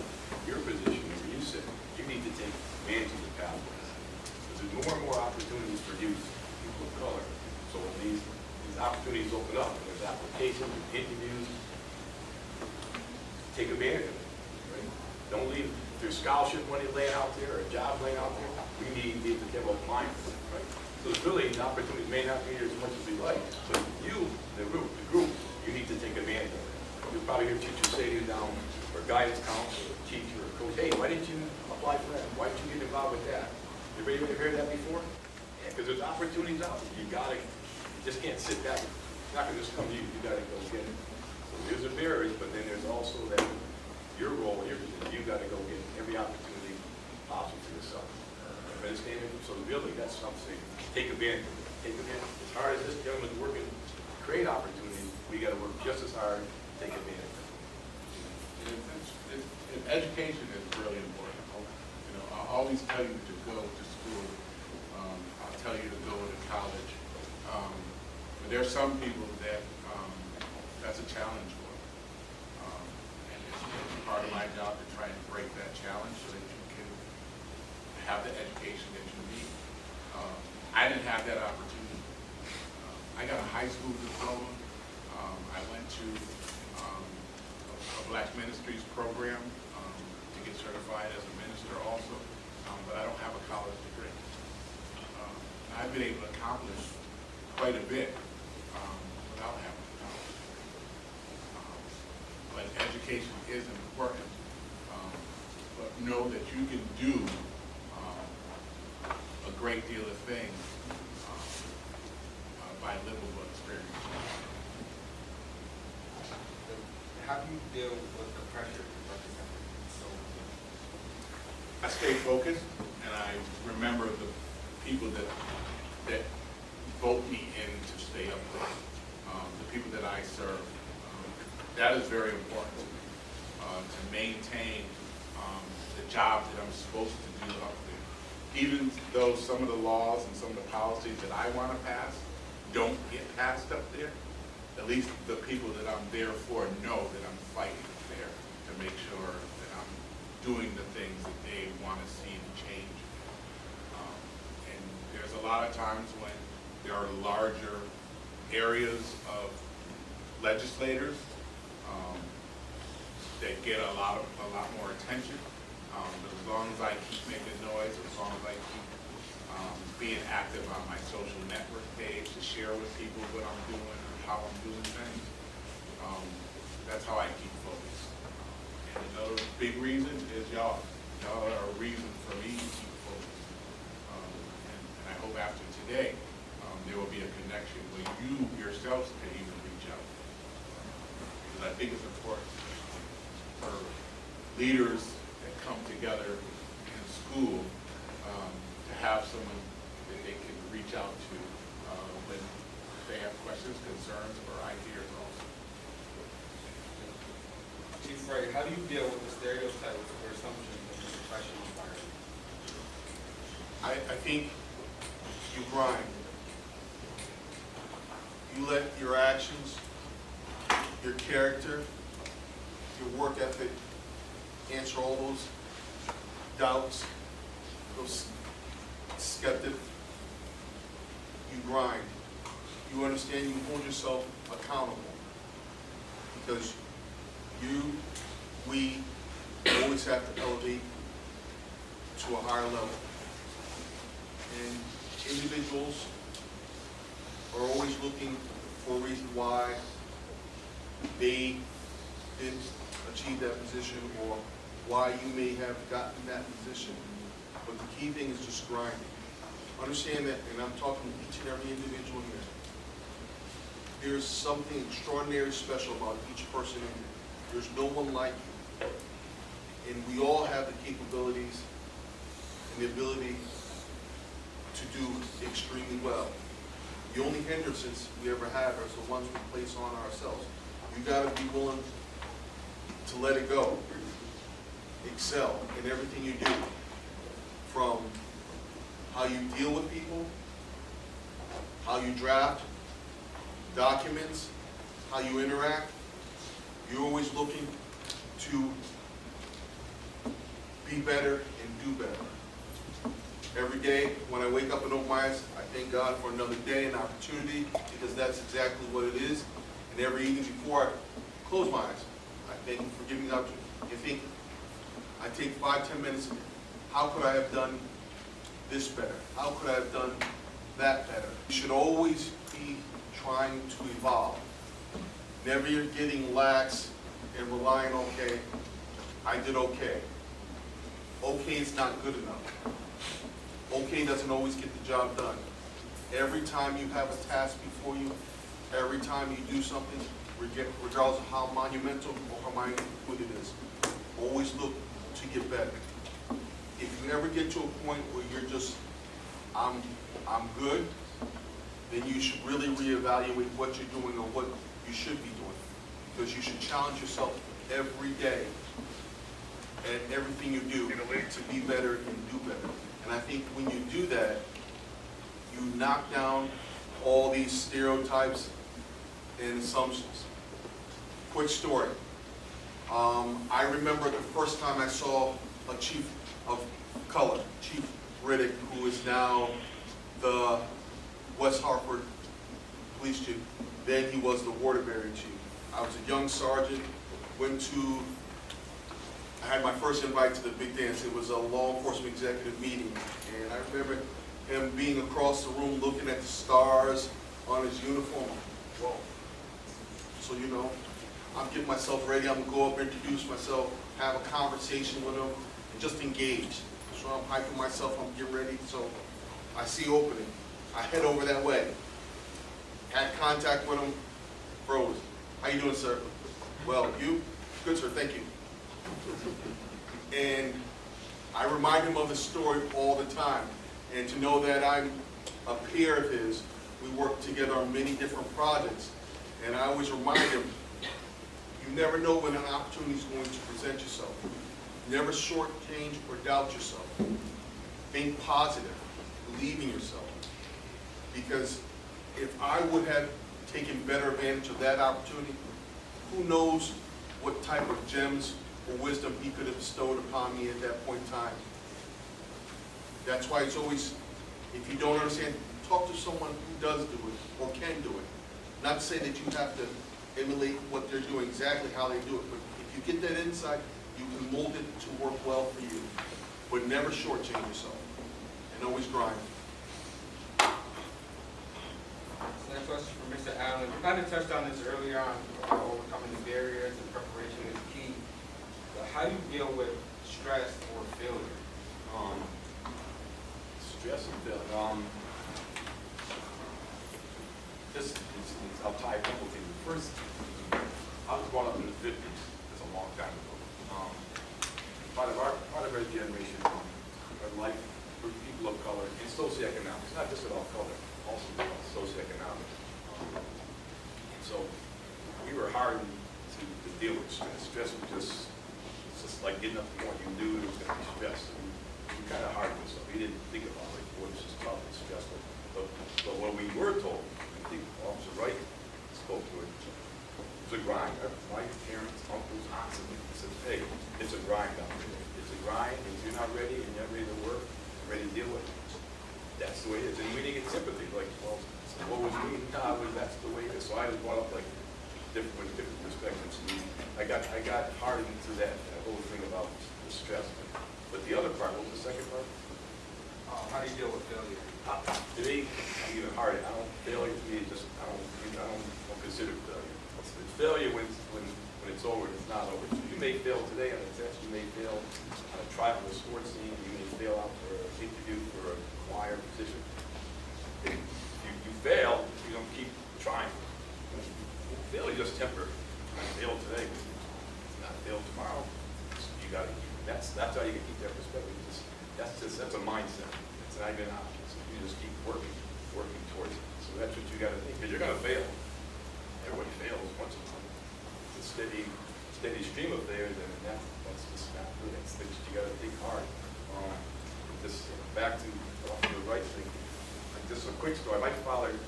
position, where you said, you need to take advantage of the pathways. There's more and more opportunities for youth, people of color. So when these opportunities open up, there's applications, interviews, take advantage of it. Right? Don't leave, if there's scholarship money laying out there, or a job laying out there, we need to get applying for it. Right? So it's really, the opportunities may not be here as much as we like, but you, the group, you need to take advantage of it. You'll probably hear teachers say to you down, or guidance counselor, or teacher, or coach, hey, why didn't you apply for that? Why didn't you get involved with that? Everybody heard that before? Yeah, because there's opportunities out there. You just can't sit back. It's not gonna just come to you. You gotta go get it. So there's a barrier, but then there's also that your role here is that you gotta go get every opportunity possible for yourself. Understand it? So really, that's what I'm saying. Take advantage of it. Take advantage. As hard as this gentleman's working to create opportunities, we gotta work just as hard to take advantage of it. Education is really important. You know, I always tell you to go to school. I'll tell you to go to college. But there are some people that that's a challenge for. And it's part of my job to try and break that challenge so that you can have the education that you need. I didn't have that opportunity. I got a high school diploma. I went to a Black Ministries program to get certified as a minister also, but I don't have a college degree. I've been able to accomplish quite a bit without having a college. But education is important. But know that you can do a great deal of things by livable experience. How do you deal with the pressure to represent so I stay focused, and I remember the people that vote me in to stay up there, the people that I serve. That is very important to me, to maintain the job that I'm supposed to do up there. Even though some of the laws and some of the policies that I want to pass don't get passed up there, at least the people that I'm there for know that I'm fighting there to make sure that I'm doing the things that they want to see to change. And there's a lot of times when there are larger areas of legislators that get a lot more attention. But as long as I keep making noise, as long as I keep being active on my social network page to share with people what I'm doing and how I'm doing things, that's how I keep focused. And another big reason is y'all. Y'all are a reason for me to keep focused. And I hope after today, there will be a connection where you yourselves can even reach out. Because I think it's important for leaders that come together in school to have someone that they can reach out to when they have questions, concerns, or ideas also. Chief Ray, how do you deal with the stereotypes or assumptions in the professional environment? I think you grind. You let your actions, your character, your work ethic answer all those doubts, those skeptics. You grind. You understand you hold yourself accountable because we always have to elevate to a higher level. And individuals are always looking for a reason why they didn't achieve that position or why you may have gotten that position. But the key thing is just grinding. Understand that, and I'm talking to each and every individual here, there's something extraordinary special about each person in here. There's no one like you. And we all have the capabilities and the ability to do extremely well. The only hindrances we ever have are the ones we place on ourselves. You got to be willing to let it go. Excel in everything you do, from how you deal with people, how you draft documents, how you interact. You're always looking to be better and do better. Every day when I wake up and open my eyes, I thank God for another day and opportunity, because that's exactly what it is. And every evening before I close my eyes, I thank you for giving me the opportunity. You think, I take 5-10 minutes, how could I have done this better? How could I have done that better? You should always be trying to evolve. Never getting lax and relying, okay, I did okay. Okay is not good enough. Okay doesn't always get the job done. Every time you have a task before you, every time you do something, regardless of how monumental or how minute it is, always look to get better. If you ever get to a point where you're just, I'm good, then you should really reevaluate what you're doing or what you should be doing. Because you should challenge yourself every day and everything you do to be better and do better. And I think when you do that, you knock down all these stereotypes and assumptions. Quick story. I remember the first time I saw a chief of color, Chief Riddick, who is now the West Hartford Police Chief. Then he was the Waterbury Chief. I was a young sergeant, I had my first invite to the big dance. It was a law enforcement executive meeting. And I remember him being across the room looking at the stars on his uniform. Whoa. So, you know, I'm getting myself ready. I'm gonna go up, introduce myself, have a conversation with him, and just engage. So I'm hyping myself, I'm getting ready. So I see opening. I head over that way. Had contact with him, froze. How you doing, sir? Well, you? Good, sir, thank you. And I remind him of the story all the time. And to know that I'm a peer of his, we work together on many different projects. And I always remind him, you never know when an opportunity is going to present yourself. Never shortchange or doubt yourself. Think positive, believe in yourself. Because if I would have taken better advantage of that opportunity, who knows what type of gems or wisdom he could have bestowed upon me at that point in time. That's why it's always, if you don't understand, talk to someone who does do it or can do it. Not to say that you have to emulate what they're doing, exactly how they do it, but if you get that insight, you can mold it to work well for you. But never shortchange yourself, and always grind. Next question from Mr. Allen. We kind of touched on this earlier on, overcoming the barriers and preparation is key. But how do you deal with stress or failure? Stress and failure. I'll tie a couple things. First, I was brought up in the 50s. That's a long time ago. Part of our generation, our life, for people of color, and socioeconomics, not just about color, also about socioeconomics. And so we were hardened to deal with stress. Stress was just like getting up in the morning. You knew it was going to be stressed. So we kind of hardened ourselves. We didn't think about it. Boy, this is tough and stressful. But what we were told, I think Officer Wright spoke to it, it's a grind. My parents, uncles, aunts, and said, hey, it's a grind out there. It's a grind, and if you're not ready and you're not ready to work, ready to deal with it, that's the way it is. And we didn't get sympathy, like, well, what was me? Nah, that's the way it is. So I was brought up like different perspectives. I got hardened to that whole thing about the stress. But the other part, what was the second part? How do you deal with failure? To me, even harder. Failure to me is just, I don't consider it failure. It's failure when it's over, and it's not over. So you may fail today on a test, you may fail on a trial on a sports team, you may fail out for an interview for a choir position. If you fail, you don't keep trying. Failure is just temporary. I failed today, not fail tomorrow. You got to keep. That's how you can keep that perspective. That's a mindset. It's not even an option. So you just keep working towards it. So that's what you got to think. Because you're going to fail. Everybody fails once in a while. It's a steady stream of failures, and that's just not good. That's things you got to think hard. Just back to the right thing. Like just a quick story. My father, in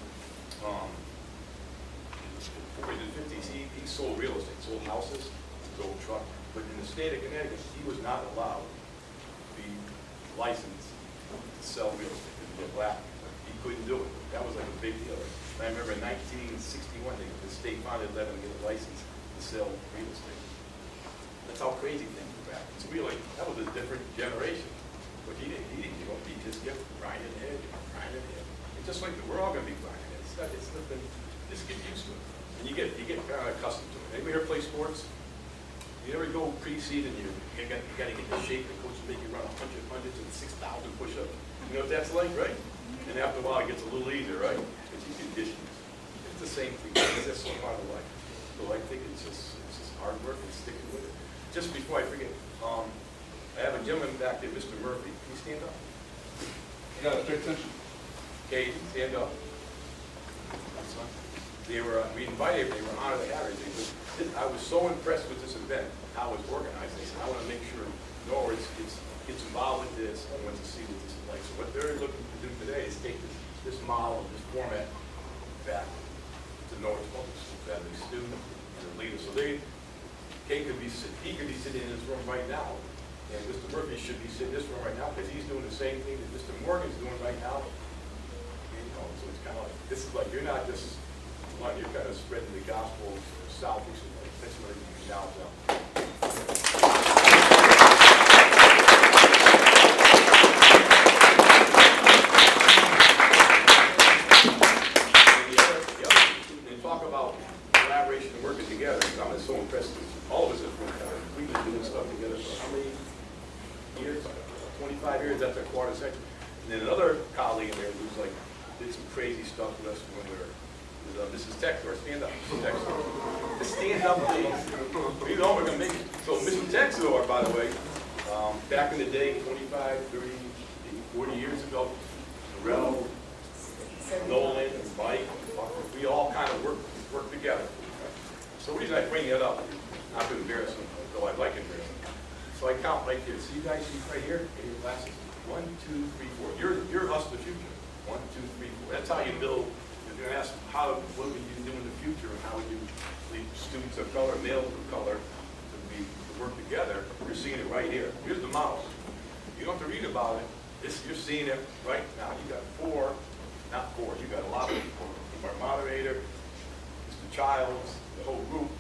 the 50s, he sold real estate, sold houses, sold truck. But in the state of Connecticut, he was not allowed to be licensed to sell real estate, to be a black. He couldn't do it. That was like a big deal. And I remember in 1961, the state finally let him get a license to sell real estate. That's how crazy things were back. So we were like, that was a different generation. But he didn't give up. He just kept grinding ahead. And just like we're all going to be grinding ahead. It's nothing. Just get used to it. And you get kind of accustomed to it. Anybody here play sports? You ever go pre-season, you got to get in shape. The coach will make you run 100 hundreds and 6,000 push-ups. You know what that's like, right? And after a while, it gets a little easier, right? Because you condition. It's the same thing. It's just part of life. So I think it's just hard work and sticking with it. Just before I forget, I have a gentleman back there, Mr. Murphy. Can you stand up? Yeah, pay attention. Okay, stand up. We invited, they were honored to have it. I was so impressed with this event, how it was organized. They said, I want to make sure Norwich gets involved with this. I want to see what this is like. So what they're looking to do today is take this model, this format back to Norwich Public Schools, as a student and a leader. So they he could be sitting in this room right now, and Mr. Murphy should be sitting in this room right now, because he's doing the same thing that Mr. Morgan's doing right now. You know, so it's kind of like, this is like, you're not just, one, you're kind of spreading the gospel south, that's what you now tell. And talk about collaboration and working together. I'm so impressed with all of us at one time. We've been doing stuff together for how many years? 25 years, that's a quarter century. And then another colleague in there who's like, did some crazy stuff with us when we were, Mrs. Textor, stand up, Mrs. Textor. Just stand up, please. You know we're gonna make it. So Mrs. Textor, by the way, back in the day, 25, 30, 40 years ago, Rel, Nolan, and Mike, we all kind of work together. So the reason I bring that up, not to embarrass them, though I like embarrassing. So I count right here. See you guys right here in your glasses? 1, 2, 3, 4. You're us the future. 1, 2, 3, 4. That's how you build. If you're gonna ask what would you do in the future, and how would you lead students of color, males of color, to work together, you're seeing it right here. Here's the model. You don't have to read about it. You're seeing it right now. You got 4, not 4. You got a lot of people. Our moderator, Mr. Childs, the whole group,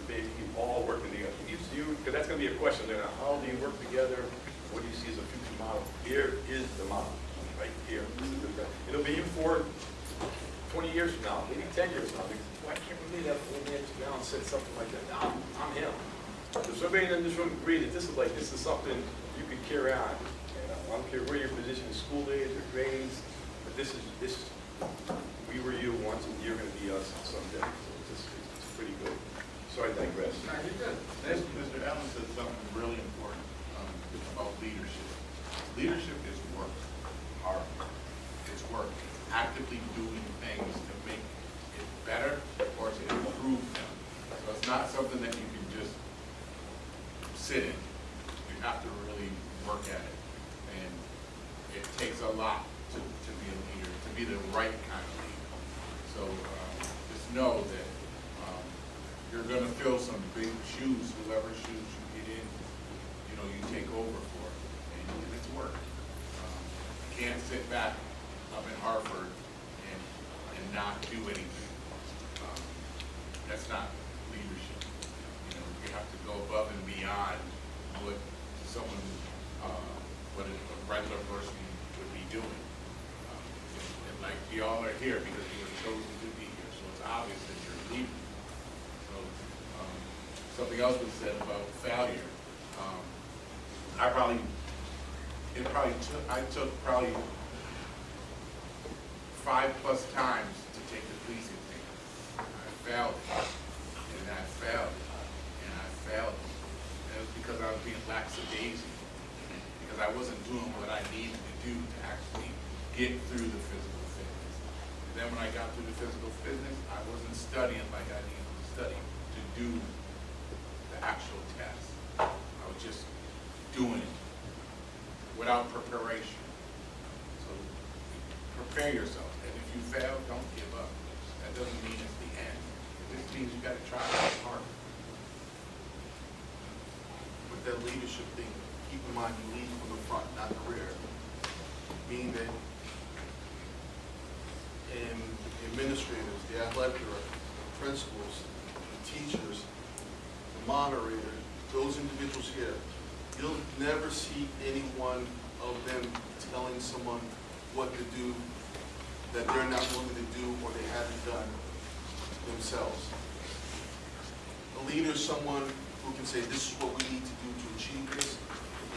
maybe all working together. Because that's going to be a question there. How do you work together? What do you see as a future model? Here is the model, right here. It'll be you for 20 years from now, maybe 10 years from now. Why can't we leave that old man now and said something like that? No, I'm him. If somebody in this room agreed that this is something you could carry on. And I don't care where your position is, school days or grades, but this is we were you once, and you're going to be us someday. So it's pretty good. Sorry, I digress. No, you're good. Mr. Allen said something really important about leadership. Leadership is work, hard. It's work. Actively doing things to make it better or to improve them. So it's not something that you can just sit in. You have to really work at it. And it takes a lot to be a leader, to be the right kind of leader. So just know that you're going to fill some big shoes, whoever shoes you get in, you take over for, and it's work. You can't sit back up in Hartford and not do anything. That's not leadership. You have to go above and beyond what someone, what a regular person would be doing. And like y'all are here because you were chosen to be here, so it's obvious that you're leading. So something else was said about failure. I took probably 5+ times to take the police exam. I failed it, and I failed it, and I failed it. And it was because I was being lackadaisy, because I wasn't doing what I needed to do to actually get through the physical fitness. And then when I got through the physical fitness, I wasn't studying like I needed to study to do the actual test. I was just doing it without preparation. So prepare yourself, and if you fail, don't give up. That doesn't mean it's the end. It just means you got to try harder. With that leadership thing, keep in mind you lead from the front, not the rear. Meaning that in the administrators, the athletic director, the principals, the teachers, the moderator, those individuals here, you'll never see any one of them telling someone what to do that they're not willing to do or they haven't done themselves. A leader is someone who can say, this is what we need to do to achieve this,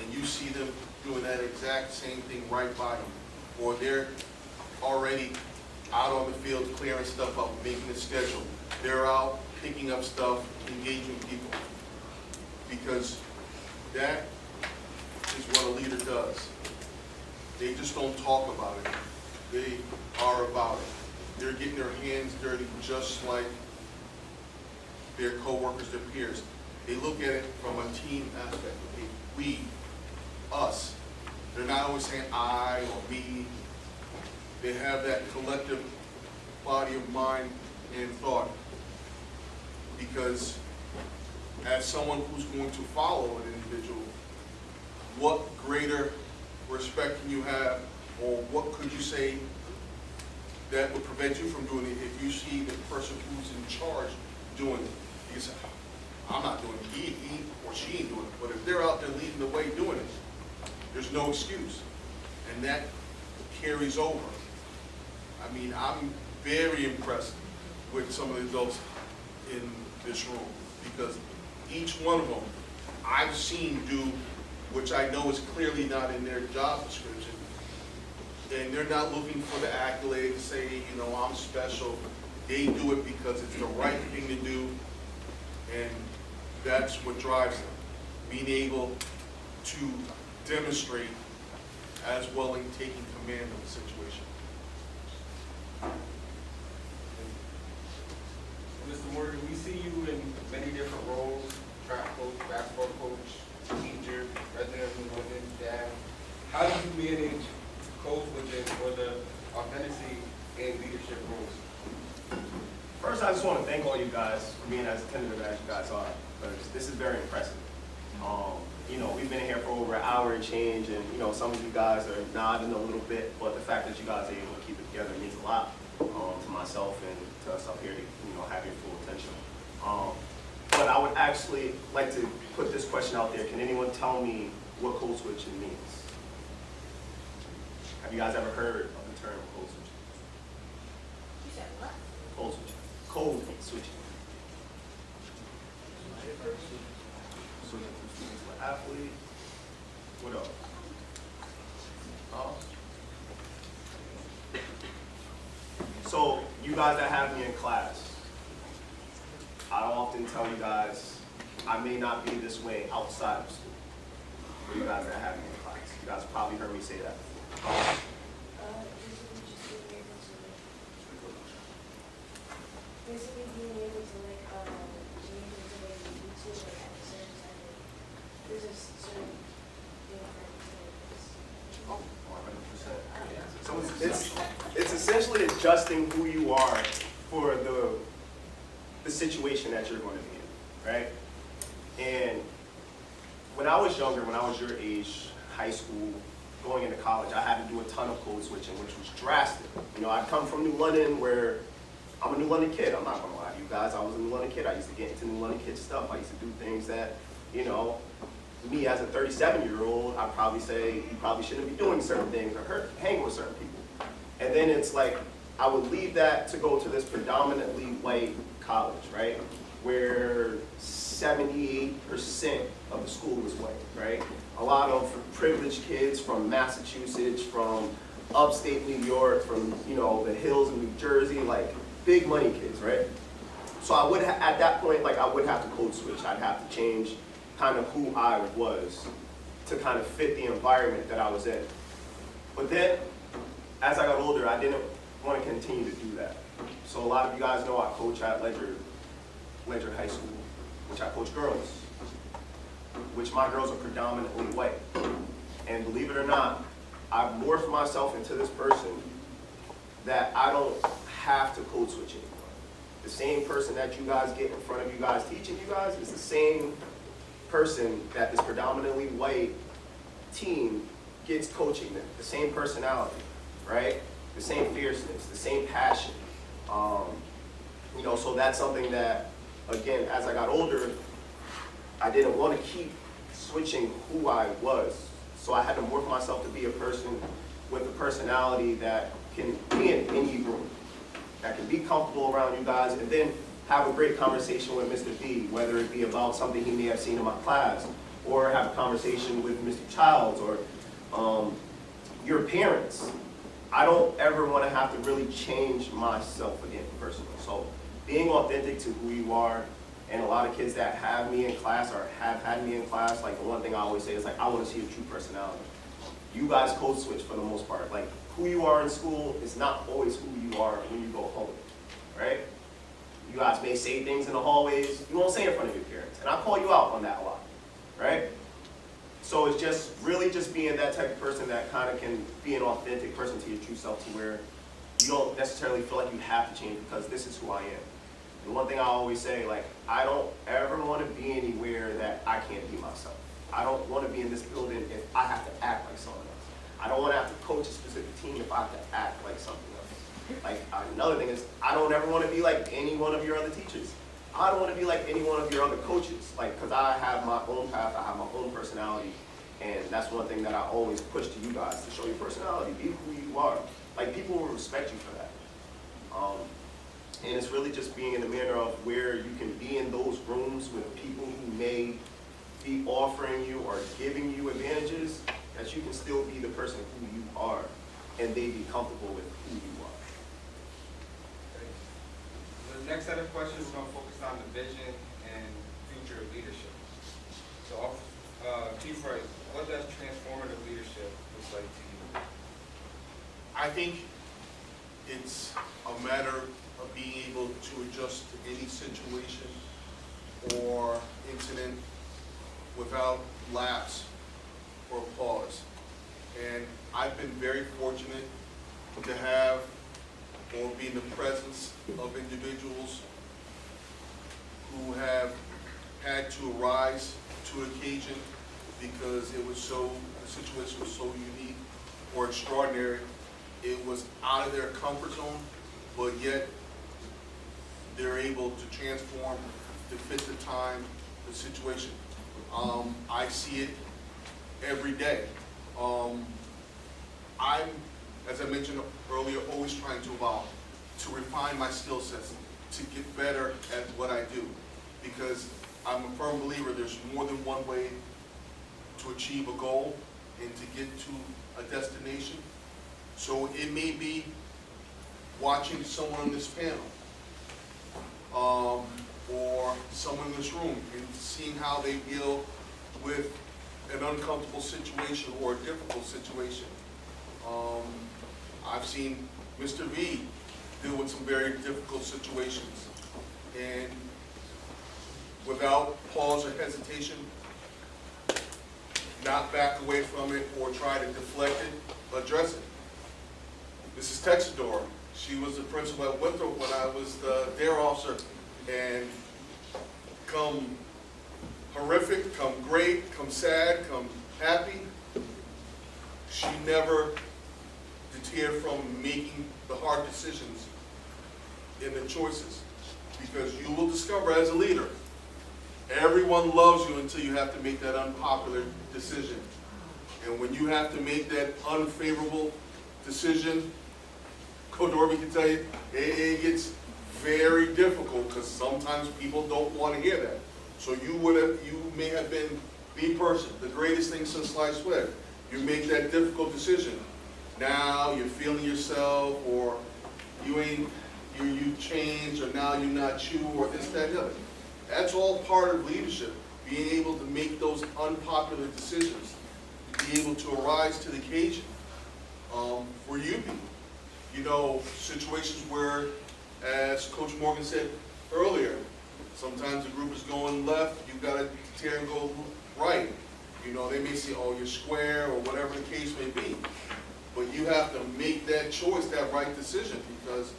and you see them doing that exact same thing right by you. Or they're already out on the field clearing stuff up, making a schedule. They're out picking up stuff, engaging people. Because that is what a leader does. They just don't talk about it. They are about it. They're getting their hands dirty just like their coworkers, their peers. They look at it from a team aspect. Okay, we, us. They're not always saying I or me. They have that collective body of mind and thought. Because as someone who's going to follow an individual, what greater respect can you have, or what could you say that would prevent you from doing it if you see the person who's in charge doing it? You say, I'm not doing it, he or she ain't doing it. But if they're out there leading the way doing it, there's no excuse. And that carries over. I mean, I'm very impressed with some of the adults in this room, because each one of them I've seen do, which I know is clearly not in their job description, and they're not looking for the accolade to say, you know, I'm special. They do it because it's the right thing to do, and that's what drives them. Being able to demonstrate as well in taking command of the situation. Mr. Morgan, we see you in many different roles: track coach, basketball coach, teacher, president of the women's staff. How do you manage coach within for the authenticity and leadership roles? First, I just want to thank all you guys for being as attentive as you guys are, because this is very impressive. You know, we've been here for over an hour and change, and you know, some of you guys are nodding a little bit, but the fact that you guys are able to keep it together means a lot to myself and to us up here to, you know, have your full attention. But I would actually like to put this question out there. Can anyone tell me what code switching means? Have you guys ever heard of the term code switching? You said what? Code switching. Code switching. Athlete. What else? So you guys that have me in class, I often tell you guys I may not be this way outside of school. For you guys that have me in class, you guys probably heard me say that before. Basically being able to like change into like YouTube, like at a certain time, there's a certain thing that So it's essentially adjusting who you are for the situation that you're going to be in, right? And when I was younger, when I was your age, high school, going into college, I had to do a ton of code switching, which was drastic. You know, I come from New London, where I'm a New London kid. I'm not going to lie to you guys. I was a New London kid. I used to get into New London kid stuff. I used to do things that, you know, me as a 37-year-old, I'd probably say you probably shouldn't be doing certain things or hang with certain people. And then it's like, I would leave that to go to this predominantly white college, right? Where 78% of the school was white, right? A lot of privileged kids from Massachusetts, from upstate New York, from, you know, the hills of New Jersey, like big money kids, right? So I would, at that point, like I would have to code switch. I'd have to change kind of who I was to kind of fit the environment that I was in. But then, as I got older, I didn't want to continue to do that. So a lot of you guys know I coach at Ledger High School, which I coach girls, which my girls are predominantly white. And believe it or not, I've morphed myself into this person that I don't have to code switch anymore. The same person that you guys get in front of you guys teaching you guys is the same person that this predominantly white team gets coaching them. The same personality, right? The same fierceness, the same passion. You know, so that's something that, again, as I got older, I didn't want to keep switching who I was. So I had to morph myself to be a person with a personality that can be in any room, that can be comfortable around you guys, and then have a great conversation with Mr. B, whether it be about something he may have seen in my class, or have a conversation with Mr. Childs, or your parents. I don't ever want to have to really change myself again personally. So being authentic to who you are, and a lot of kids that have me in class or have had me in class, like the one thing I always say is like, I want to see your true personality. You guys code switch for the most part. Like who you are in school is not always who you are when you go home, right? You guys may say things in the hallways you won't say in front of your parents, and I call you out on that a lot, right? So it's just really just being that type of person that kind of can be an authentic person to your true self, to where you don't necessarily feel like you have to change because this is who I am. And one thing I always say, like, I don't ever want to be anywhere that I can't be myself. I don't want to be in this building if I have to act like someone else. I don't want to have to coach a specific team if I have to act like something else. Like, another thing is, I don't ever want to be like any one of your other teachers. I don't want to be like any one of your other coaches, like, because I have my own path, I have my own personality, and that's one thing that I always push to you guys, to show your personality, be who you are. Like, people will respect you for that. And it's really just being in the manner of where you can be in those rooms with people who may be offering you or giving you advantages, that you can still be the person who you are, and they be comfortable with who you are. The next set of questions, we're going to focus on the vision and future of leadership. So, Chief Wright, what does transformative leadership look like to you? I think it's a matter of being able to adjust to any situation or incident without lapse or pause. And I've been very fortunate to have or be in the presence of individuals who have had to rise to occasion because it was so, the situation was so unique or extraordinary. It was out of their comfort zone, but yet they're able to transform to fit the time, the situation. I see it every day. I'm, as I mentioned earlier, always trying to evolve, to refine my skill sets, to get better at what I do. Because I'm a firm believer there's more than one way to achieve a goal and to get to a destination. So it may be watching someone on this panel, or someone in this room, and seeing how they deal with an uncomfortable situation or a difficult situation. I've seen Mr. V deal with some very difficult situations, and without pause or hesitation, not back away from it or try to deflect it, address it. Mrs. Texador, she was the principal at Winthrop when I was the dare officer, and come horrific, come great, come sad, come happy, she never deterred from making the hard decisions in the choices. Because you will discover as a leader, everyone loves you until you have to make that unpopular decision. And when you have to make that unfavorable decision, Coach Orby can tell you, it gets very difficult because sometimes people don't want to hear that. So you may have been the person, the greatest thing since sliced bread. You make that difficult decision. Now you're feeling yourself, or you changed, or now you're not you, or this, that, and the other. That's all part of leadership, being able to make those unpopular decisions, be able to arise to the occasion. For you people, you know, situations where, as Coach Morgan said earlier, sometimes the group is going left, you've got to tear and go right. You know, they may say, oh, you're square, or whatever the case may be. But you have to make that choice, that right decision, because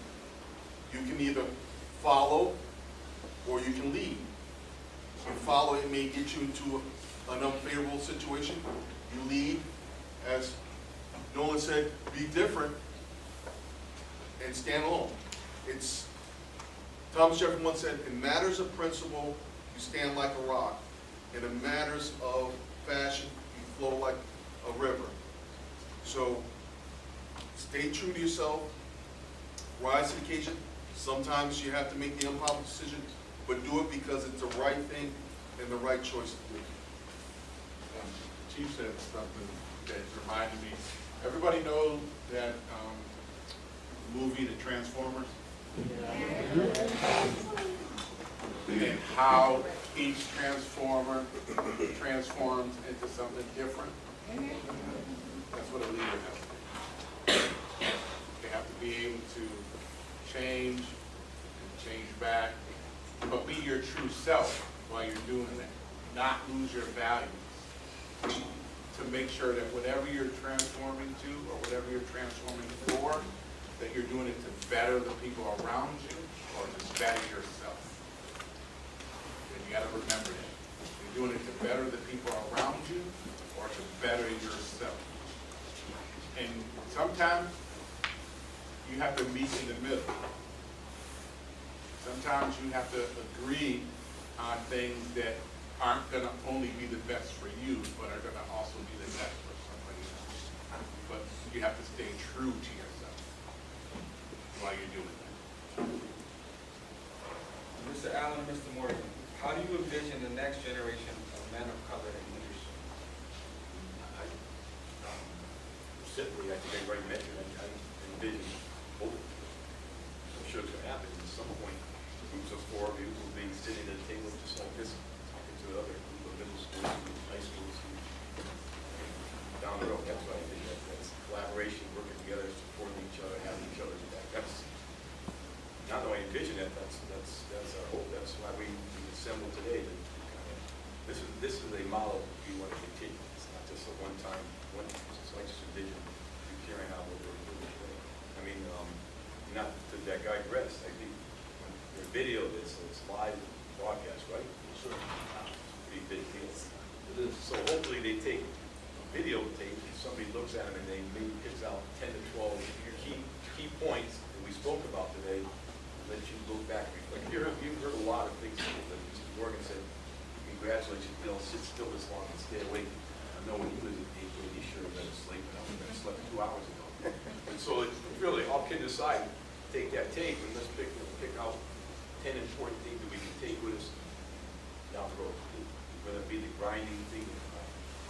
you can either follow or you can lead. You follow, it may get you into an unfavorable situation. You lead, as Nolan said, be different and stand alone. It's, Thomas Jefferson once said, in matters of principle, you stand like a rock. And in matters of fashion, you flow like a river. So, stay true to yourself, rise to the occasion. Sometimes you have to make the unpopular decision, but do it because it's the right thing and the right choice to do. Chief said something that reminded me. Everybody knows that movie, The Transformers? And how each transformer transforms into something different. That's what a leader has to do. They have to be able to change and change back, but be your true self while you're doing that. Not lose your values. To make sure that whatever you're transforming to or whatever you're transforming for, that you're doing it to better the people around you or to better yourself. And you gotta remember that. You're doing it to better the people around you or to better yourself. And sometimes you have to meet in the middle. Sometimes you have to agree on things that aren't gonna only be the best for you, but are gonna also be the best for somebody else. But you have to stay true to yourself while you're doing that. Mr. Allen and Mr. Morgan, how do you envision the next generation of men of color in leadership? Simply, I think I already mentioned, I envision both. I'm sure it's gonna happen at some point. Groups of 4 of you will be sitting at a table just like this, talking to other group of middle schools and high schools and down the road. That's what I think. That's collaboration, working together, supporting each other, having each other's back. That's not only envision it, that's our hope. That's why we assembled today. This is a model we want to continue. It's not just a one-time, it's like just a vision. You carrying out what we're doing today. I mean, not to that guy rest. I think when your video this, it's live broadcast, right? Sure. Pretty big deal. It is. So hopefully they take videotape, somebody looks at them and they maybe picks out 10 to 12 key points that we spoke about today, let you look back and reflect. You've heard a lot of things that Mr. Morgan said, congratulations, Bill, sit still this long and stay awake. I know when he was at 8, he sure been asleep, and I slept 2 hours ago. And so it's really, all kidding aside, take that tape and let's pick out 10 important things that we can take with us down the road. Whether it be the grinding thing,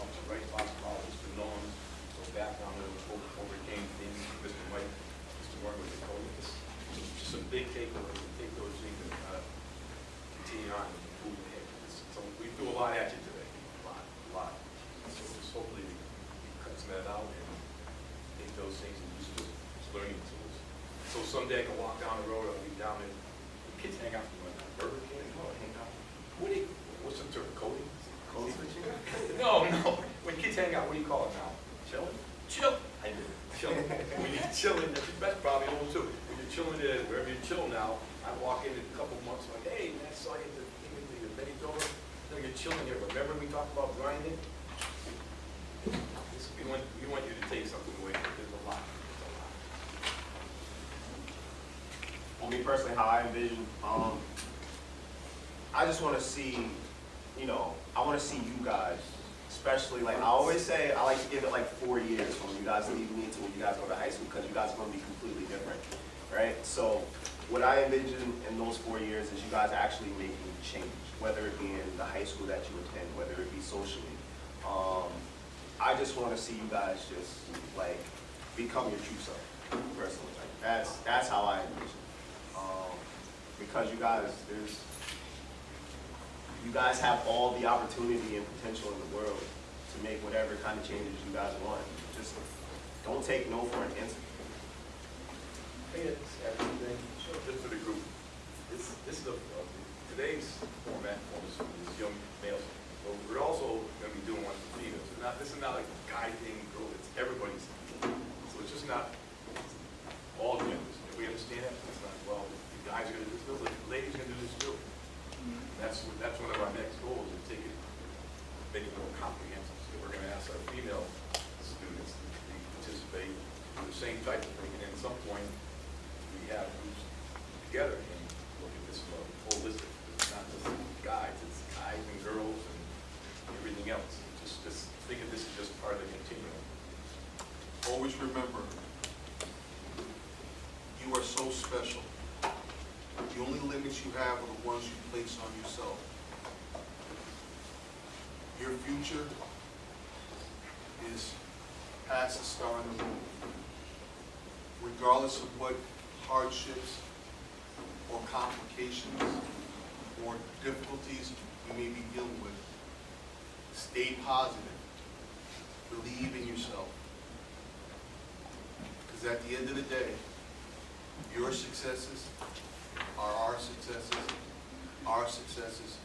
ups and right, possibilities, the norms, so back on the overcame things, Mr. Mike, Mr. Morgan with the code. Just some big takeaways, and take those things and continue on and move ahead. So we threw a lot at you today, a lot. So just hopefully we cut some of that out and take those things and use them as learning tools. So someday I can walk down the road, I'll be down there, the kids hang out from Burger King, hang out. What's the term, Cody? No. When kids hang out, what do you call it now? Chilling? Chill. I do. Chilling. When you're chilling, that's probably old too. When you're chilling there, wherever you chill now, I walk in a couple months, like, hey, man, I saw you at the Benidorm. Then you're chilling here. Remember we talked about grinding? We want you to take something away. There's a lot. For me personally, how I envision, I just want to see, I want to see you guys, especially, like I always say, I like to give it like 4 years from when you guys leave me to when you guys go to high school, because you guys are going to be completely different, right? So what I envision in those 4 years is you guys actually making change, whether it be in the high school that you attend, whether it be socially. I just want to see you guys just like become your true self, personally. Like that's how I envision. Because you guys have all the opportunity and potential in the world to make whatever kind of changes you guys want. Just don't take no for an answer. Hey, it's everything. Just for the group. This is today's format for this young males. But we're also going to be doing one for females. This is not like a guy thing, girl. It's everybody's. So it's just not all genders. If we understand that, it's not, well, the guys are going to do this, the ladies are going to do this too. That's one of our next goals, is take it, make it more comprehensive. So we're going to ask our female students to participate in the same type of thing. And at some point, we have groups together and look at this holistic. It's not just guys, it's guys and girls and everything else. Just think of this as just part of the continuum. Always remember, you are so special. The only limits you have are the ones you place on yourself. Your future is past the star in the moon. Regardless of what hardships or complications or difficulties you may be dealing with, stay positive. Believe in yourself. Because at the end of the day, your successes are our successes. Our successes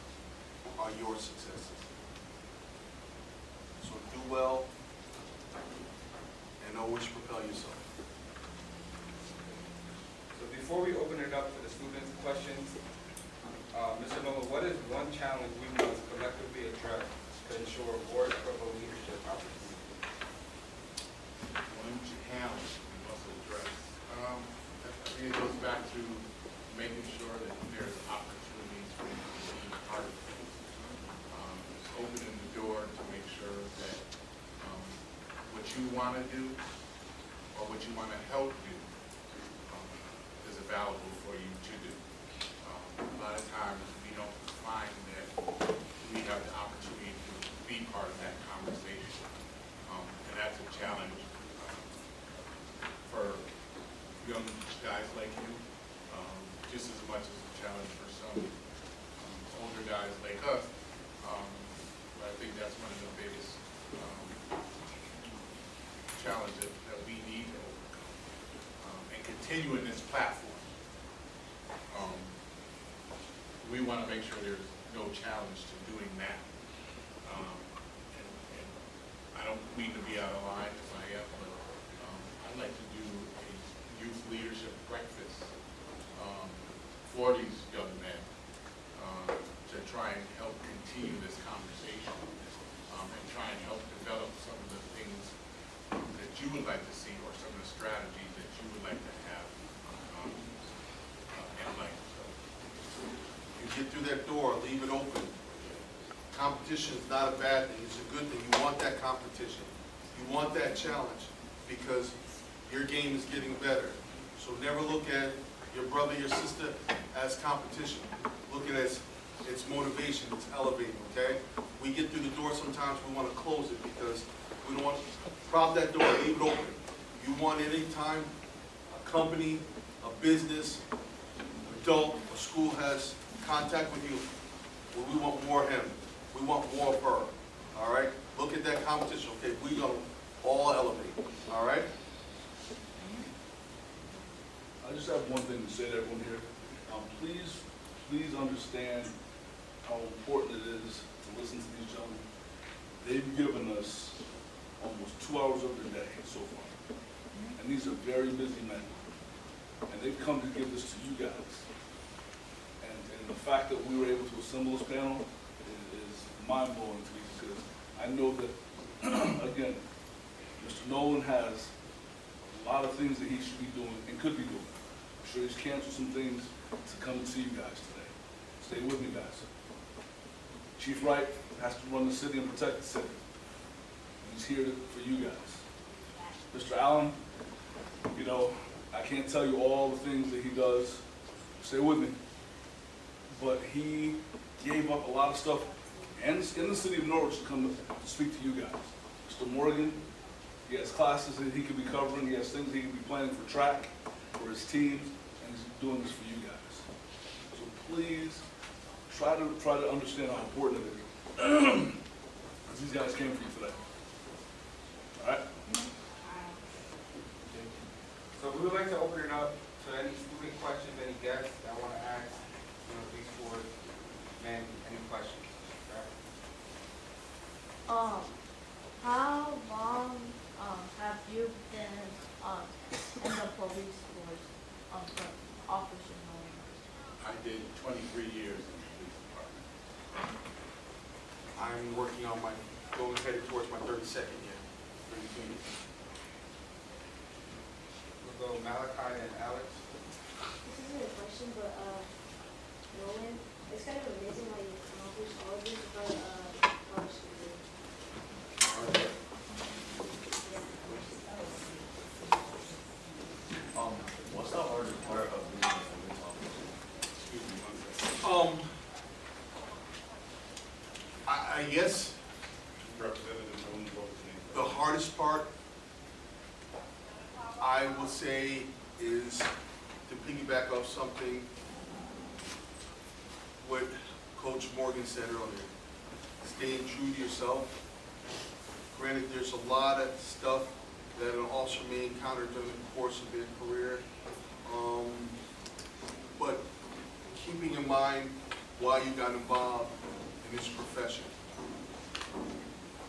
are your successes. So do well and always propel yourself. before we open it up to the students' questions, Mr. Nolan, what is one challenge we must collectively address to ensure more equitable leadership opportunities? One challenge we must address. I think it goes back to making sure that there's opportunities for you to be part of things. It's opening the door to make sure that what you want to do or what you want to help do is available for you to do. A lot of times we don't find that we have the opportunity to be part of that conversation. And that's a challenge for young guys like you, just as much as a challenge for some older guys like us. But I think that's one of the biggest challenges that we need to overcome. And continuing this platform, we want to make sure there's no challenge to doing that. And I don't mean to be out of line if I am, but I'd like to do a youth leadership breakfast for these young men to try and help continue this conversation and try and help develop some of the things that you would like to see or some of the strategies that you would like to have in life. You get through that door, leave it open. Competition is not a bad thing, it's a good thing. You want that competition. You want that challenge because your game is getting better. So never look at your brother, your sister as competition. Look at it as it's motivation, it's elevating, okay? We get through the door, sometimes we want to close it because we don't want to prop that door, leave it open. You want any time a company, a business, adult, or school has contact with you, well, we want more of him. We want more of her, all right? Look at that competition, okay? We're going to all elevate, all right? I just have one thing to say to everyone here. Please understand how important it is to listen to these gentlemen. They've given us almost 2 hours of their day so far. And these are very busy men. And they've come to give this to you guys. And the fact that we were able to assemble this panel is mind-blowing to me because I know that, again, Mr. Nolan has a lot of things that he should be doing and could be doing. I'm sure he's canceled some things to come and see you guys today. Stay with me, guys. Chief Wright has to run the city and protect the city. He's here for you guys. Mr. Allen, you know, I can't tell you all the things that he does. Stay with me. But he gave up a lot of stuff and in the city of Norwich to come to speak to you guys. Mr. Morgan, he has classes that he could be covering. He has things he could be planning for track, for his teams, and he's doing this for you guys. So please try to understand how important it is. Because these guys came for you today. All right? So we would like to open it up to any student questions, any guests that want to ask, these four men any questions. Right? How long have you been in the police force for officer knowing? I did 23 years in the police department. I'm working on headed towards my 32nd year. 32 years. We'll go Malachi and Alex. This isn't a question, but Nolan, it's kind of amazing how you accomplish all of this for college students. Okay. What's the hardest part of being a police officer? Excuse me one second. I guess Representative Moon votes the hardest part, I would say, is to piggyback off something what Coach Morgan said earlier. Staying true to yourself. Granted, there's a lot of stuff that an officer may encounter during the course of their career. But keeping in mind why you got involved in this profession.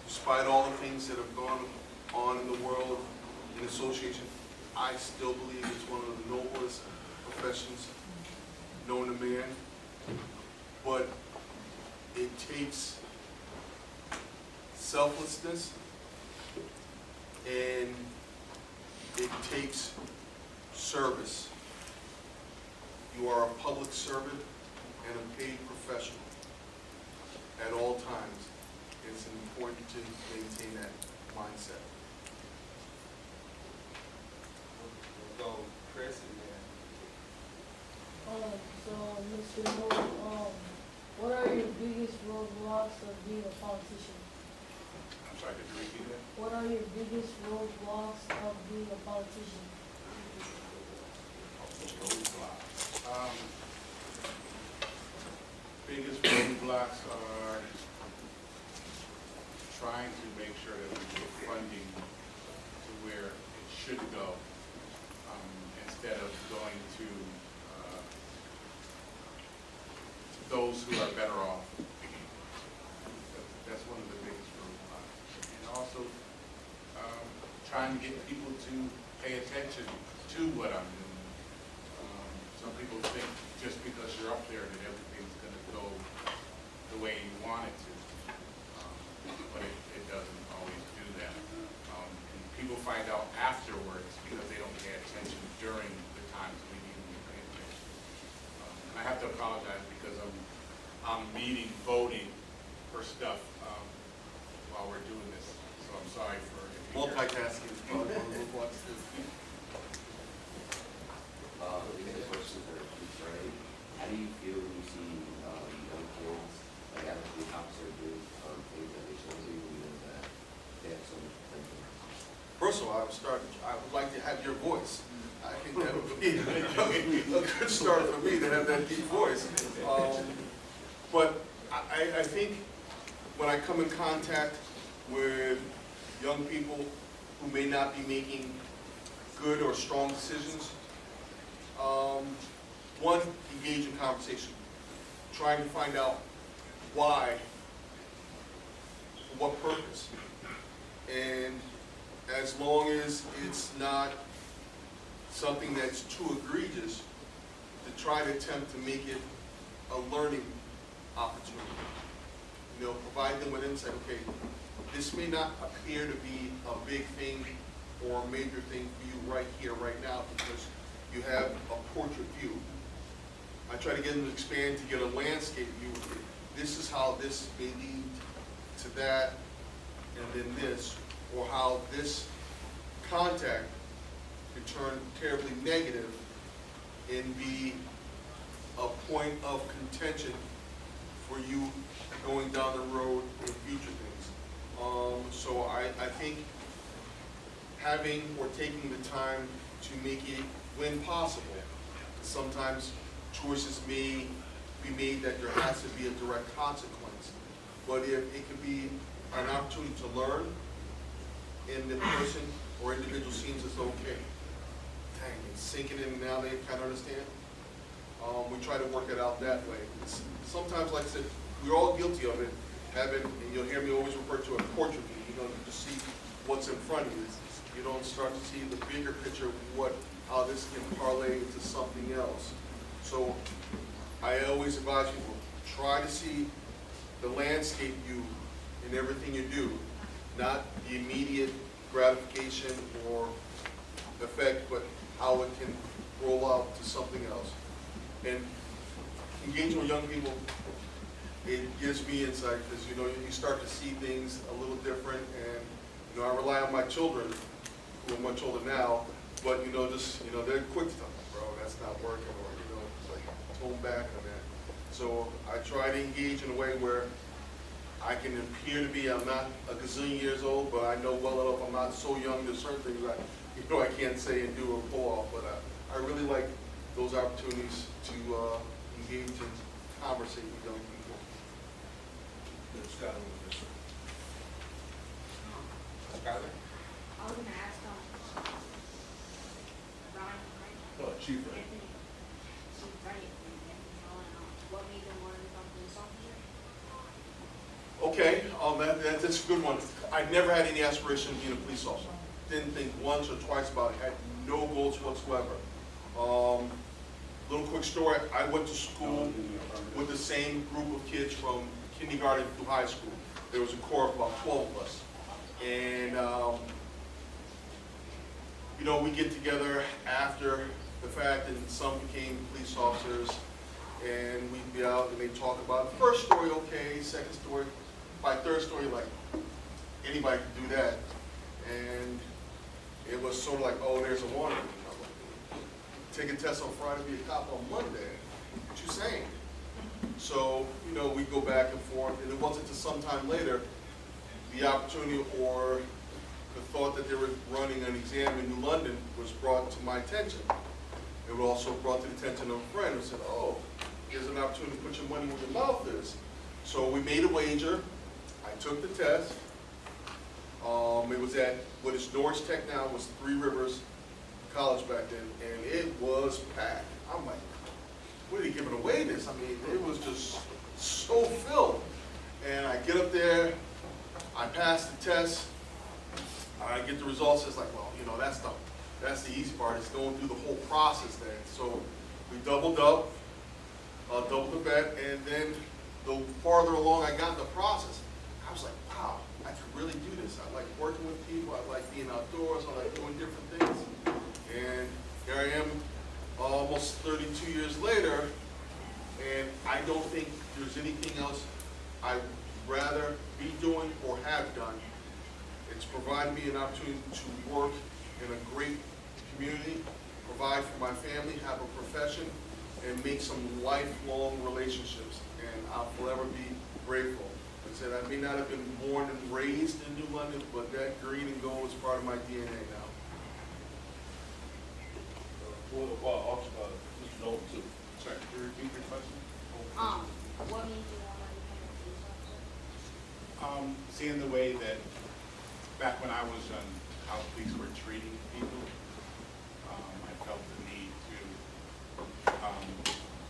Despite all the things that have gone on in the world in association, I still believe it's one of the noblest professions known to man, but it takes selflessness and it takes service. You are a public servant and a paid professional at all times. It's important to maintain that mindset. We'll go Chris and then. So, Mr. Moore, what are your biggest roadblocks of being a politician? I'm sorry, could you repeat that? What are your biggest roadblocks of being a politician? Biggest roadblocks are trying to make sure that we get funding to where it should go, instead of going to those who are better off. That's one of the biggest roadblocks. And also, trying to get people to pay attention to what I'm doing. Some people think just because you're up there that everything's going to go the way you want it to, but it doesn't always do that. And people find out afterwards because they don't pay attention during the times we need them to pay attention. And I have to apologize because I'm voting for stuff while we're doing this, so I'm sorry for if you hear- Multitasking is probably one of those ones too. The question for Ray, how do you feel when you see young kids, like after the officer do things that they shouldn't do, you know, that they have so much potential? First of all, I would like to have your voice. I think that would be a good start for me to have that deep voice. But I think when I come in contact with young people who may not be making good or strong decisions, one, engage in conversation, trying to find out why, for what purpose. And as long as it's not something that's too egregious, to try to attempt to make it a learning opportunity. You know, provide them with insight, okay, this may not appear to be a big thing or a major thing for you right here, right now, because you have a portrait view. I try to get them to expand to get a landscape view. This is how this may lead to that, and then this, or how this contact could turn terribly negative and be a point of contention for you going down the road in future things. So I think having or taking the time to make it, when possible, sometimes choices may be made that there has to be a direct consequence. But if it could be an opportunity to learn, and the person or individual seems as okay, dang, it's sinking in now, they kind of understand. We try to work it out that way. Sometimes, like I said, we're all guilty of it, having, and you'll hear me always refer to a portrait view. You know, you just see what's in front of you. You don't start to see the bigger picture of how this can parlay into something else. So I always advise people, try to see the landscape view in everything you do, not the immediate gratification or effect, but how it can roll out to something else. And engaging with young people, it gives me insight, because you know, you start to see things a little different, and you know, I rely on my children, who are much older now, but you know, just, you know, they're quick to tell me, bro, that's not working, or you know, it's like tone back on that. So I try to engage in a way where I can appear to be, I'm not a gazillion years old, but I know well enough I'm not so young. There's certain things I can't say and do or pull off, but I really like those opportunities to engage and conversate with young people. Skylar. I was gonna ask, Ron, right? Chief. Anthony, Chief, right, what made them want to become police officer? Okay, that's a good one. I never had any aspiration of being a police officer. Didn't think once or twice about it. Had no goals whatsoever. Little quick story, I went to school with the same group of kids from kindergarten through high school. There was a core of about 12 of us. And, you know, we get together after the fact, and some became police officers, and we'd be out and they talk about the first story, okay, second story, by third story, like, anybody could do that. And it was sort of like, oh, there's a warning. Take a test on Friday, be a cop on Monday. What you saying? So, you know, we go back and forth, and it wasn't until sometime later, the opportunity or the thought that they were running an exam in New London was brought to my attention. It was also brought to the attention of a friend who said, oh, here's an opportunity to put your money where your mouth is. So we made a wager. I took the test. It was at what is Norwich Tech now, was Three Rivers College back then, and it was packed. I'm like, what are they giving away this? I mean, it was just so filled. And I get up there, I pass the test, I get the results. It's like, well, you know, that's the easy part. It's going through the whole process there. So we doubled up, doubled the bet, and then the farther along I got in the process, I was like, wow, I could really do this. I like working with people. I like being outdoors. I like doing different things. And here I am, almost 32 years later, and I don't think there's anything else I'd rather be doing or have done. It's provided me an opportunity to work in a great community, provide for my family, have a profession, and make some lifelong relationships. And I'll forever be grateful. Like I said, I may not have been born and raised in New London, but that green and gold is part of my DNA now. Mr. Nolan, too. Sorry, could you repeat your question? What made you want to become a police officer? Seeing the way that back when I was young, how police were treating people, I felt the need to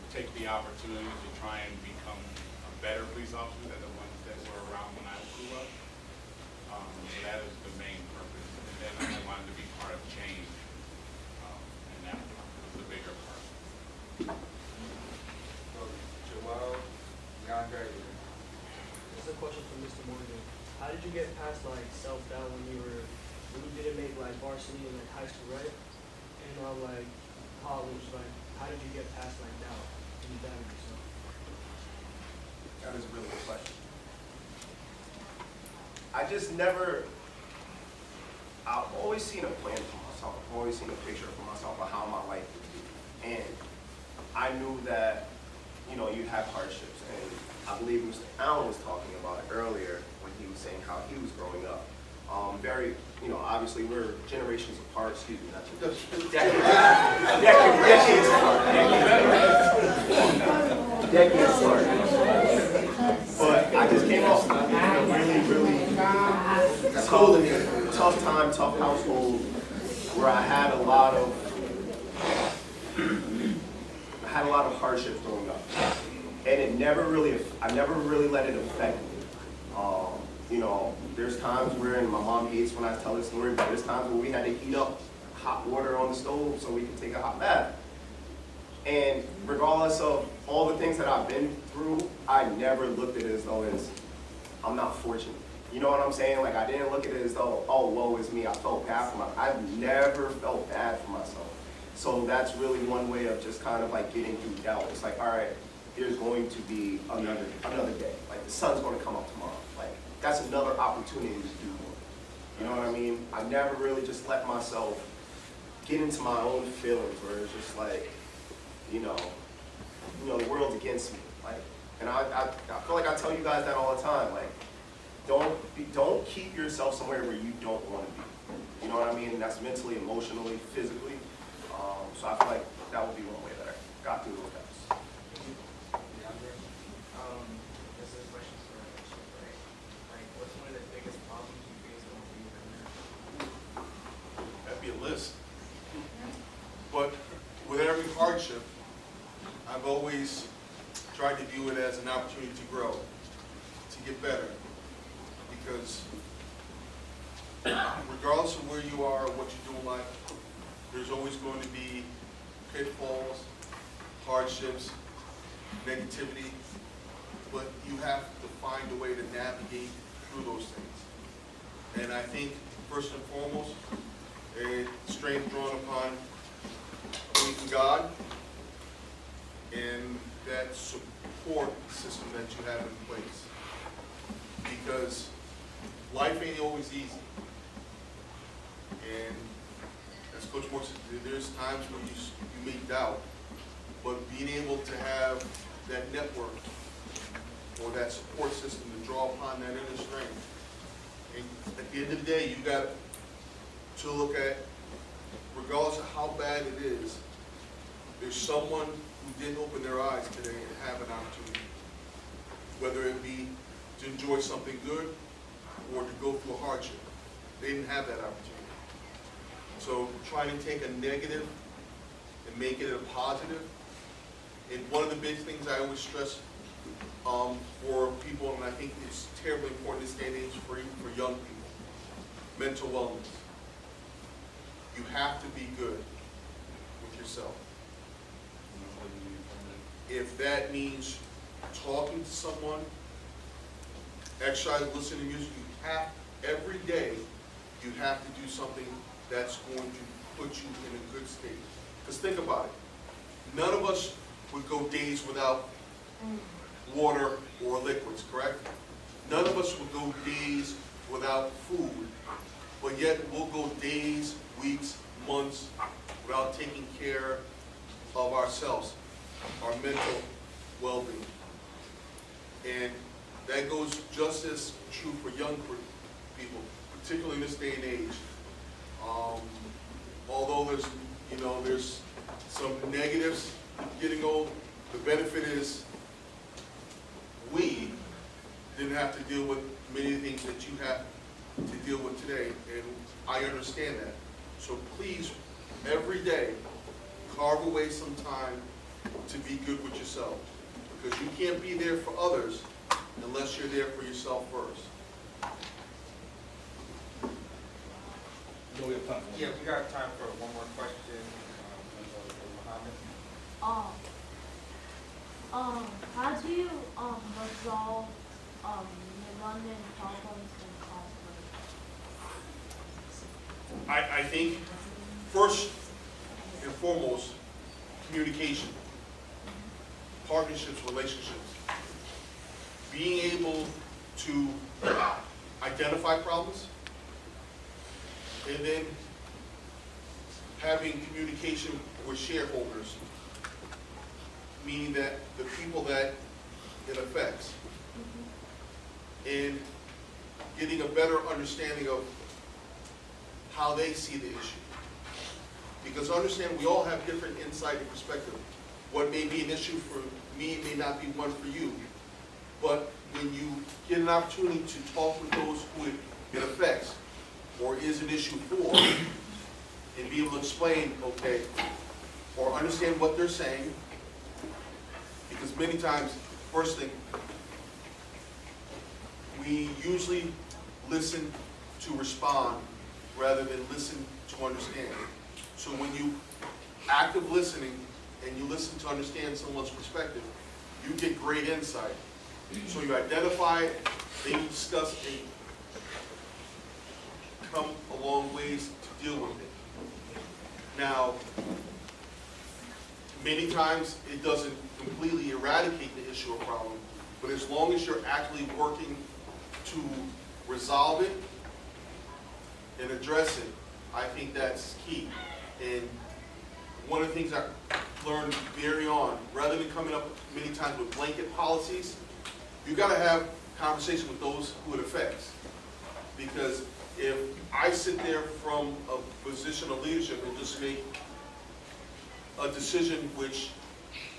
take the opportunity to try and become a better police officer than the ones that were around when I grew up. So that is the main purpose. And then I wanted to be part of change, and that was the bigger part. Joel, Yonder. This is a question from Mr. Morgan. How did you get past like self-doubt when you didn't make like varsity in like high school, right? And like college, like how did you get past like doubt and doubting yourself? That is a really good question. I just never, I've always seen a plan for myself. I've always seen a picture for myself of how my life would be. And I knew that, you know, you'd have hardships. And I believe Mr. Allen was talking about it earlier when he was saying how he was growing up. Very, you know, obviously we're generations apart, excuse me, not generations. Decades apart. But I just came up in a really tough time, tough household where I had a lot of hardships growing up. And I never really let it affect me. You know, there's times where, and my mom hates when I tell this story, but there's times where we had to heat up hot water on the stove so we could take a hot bath. And regardless of all the things that I've been through, I never looked at it as though I'm not fortunate. You know what I'm saying? Like, I didn't look at it as though, oh, woe is me, I felt bad for myself. I've never felt bad for myself. So that's really one way of just kind of like getting through doubt. It's like, all right, there's going to be another day. Like, the sun's going to come up tomorrow. Like, that's another opportunity to do more. You know what I mean? I never really just let myself get into my own feelings where it's just like, you know, the world's against me. Like, and I feel like I tell you guys that all the time. Like, don't keep yourself somewhere where you don't want to be. You know what I mean? That's mentally, emotionally, physically. So I feel like that would be one way that I got through those steps. This is a question for Ray. Like, what's one of the biggest problems you face in your career? That'd be a list. But with every hardship, I've always tried to view it as an opportunity to grow, to get better. Because regardless of where you are or what you do in life, there's always going to be pitfalls, hardships, negativity, but you have to find a way to navigate through those things. And I think, first and foremost, a strength drawn upon faith in God and that support system that you have in place. Because life ain't always easy. And as Coach Moore said, there's times when you may doubt, but being able to have that network or that support system to draw upon that inner strength. And at the end of the day, you got to look at, regardless of how bad it is, there's someone who didn't open their eyes today and have an opportunity. Whether it be to enjoy something good or to go through a hardship. They didn't have that opportunity. So trying to take a negative and make it a positive. And one of the big things I always stress for people, and I think it's terribly important this day and age for young people, mental wellness. You have to be good with yourself. If that means talking to someone, exercise, listening to music, you have, every day, you have to do something that's going to put you in a good state. Because think about it. None of us would go days without water or liquids, correct? None of us would go days without food, but yet we'll go days, weeks, months without taking care of ourselves, our mental well-being. And that goes just as true for young people, particularly in this day and age. Although there's some negatives getting old, the benefit is we didn't have to deal with many of the things that you have to deal with today, and I understand that. So please, every day, carve away some time to be good with yourself, because you can't be there for others unless you're there for yourself first. We got time for one more question. Mohammed. How do you resolve London problems and conflict? I think, first and foremost, communication, partnerships, relationships. Being able to identify problems, and then having communication with shareholders, meaning that the people that it affects, and getting a better understanding of how they see the issue. Because understand, we all have different insight and perspective. What may be an issue for me may not be one for you. But when you get an opportunity to talk with those who it affects, or is an issue for, and be able to explain, okay, or understand what they're saying, because many times, first thing, we usually listen to respond rather than listen to understand. So when you active listening and you listen to understand someone's perspective, you get great insight. So you identify it, then you discuss it, come a long ways to deal with it. Now, many times it doesn't completely eradicate the issue or problem, but as long as you're actually working to resolve it and address it, I think that's key. And one of the things I learned very on, rather than coming up many times with blanket policies, you got to have conversation with those who it affects. Because if I sit there from a position of leadership and just make a decision which,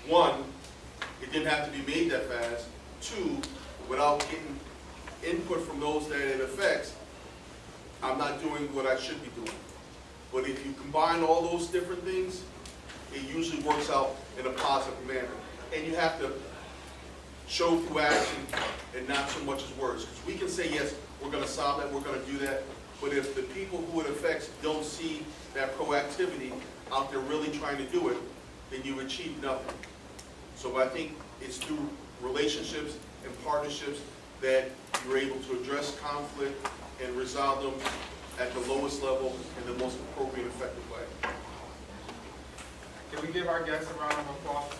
one, it didn't have to be made that fast, two, without getting input from those that it affects, I'm not doing what I should be doing. But if you combine all those different things, it usually works out in a positive manner. And you have to show through action and not so much as words. Because we can say, yes, we're going to solve that, we're going to do that. But if the people who it affects don't see that proactivity out there really trying to do it, then you achieve nothing. So I think it's through relationships and partnerships that you're able to address conflict and resolve them at the lowest level in the most appropriate, effective way. Can we give our guests a round of applause?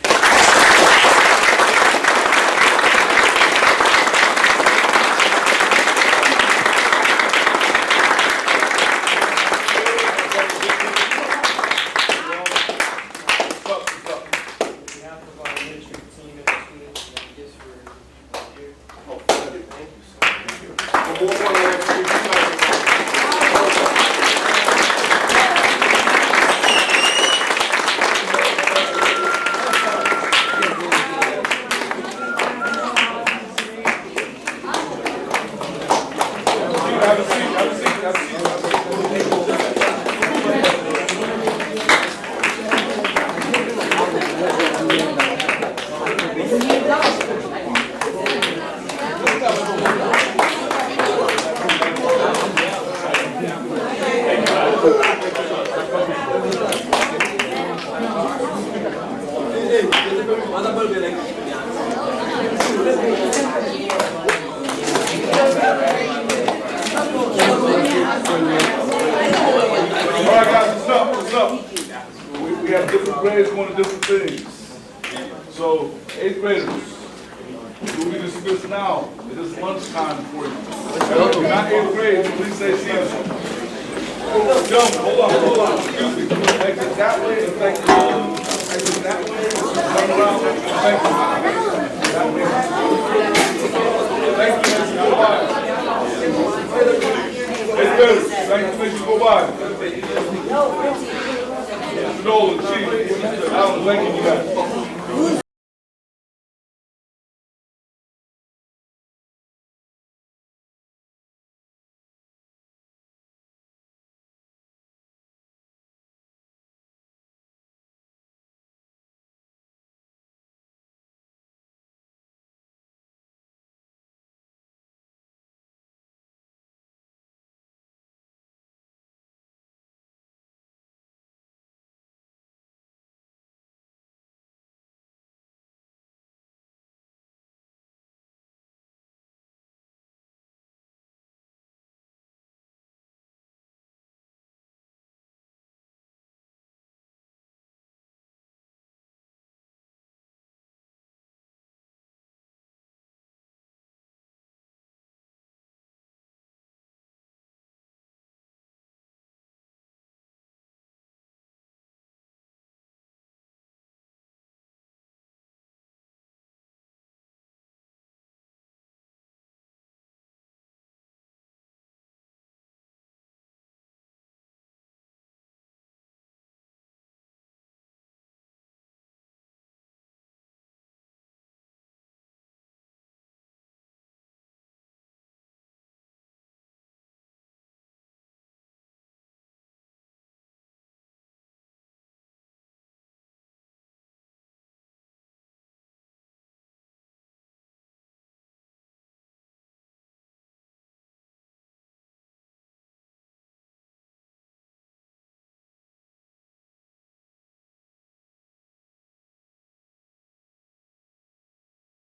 We have different grades going to different things. So, 8th graders, you'll be dismissed now. It is lunchtime for you. If you're not 8th grade, please say see you. Hold on. Excuse me. Exit that way and thank you. Exit that way. Turn around. Thank you. That way. Thank you. Go by. 8th graders, thank you. Make you go by. Mr. Nolan, Chief, Alan, thank you.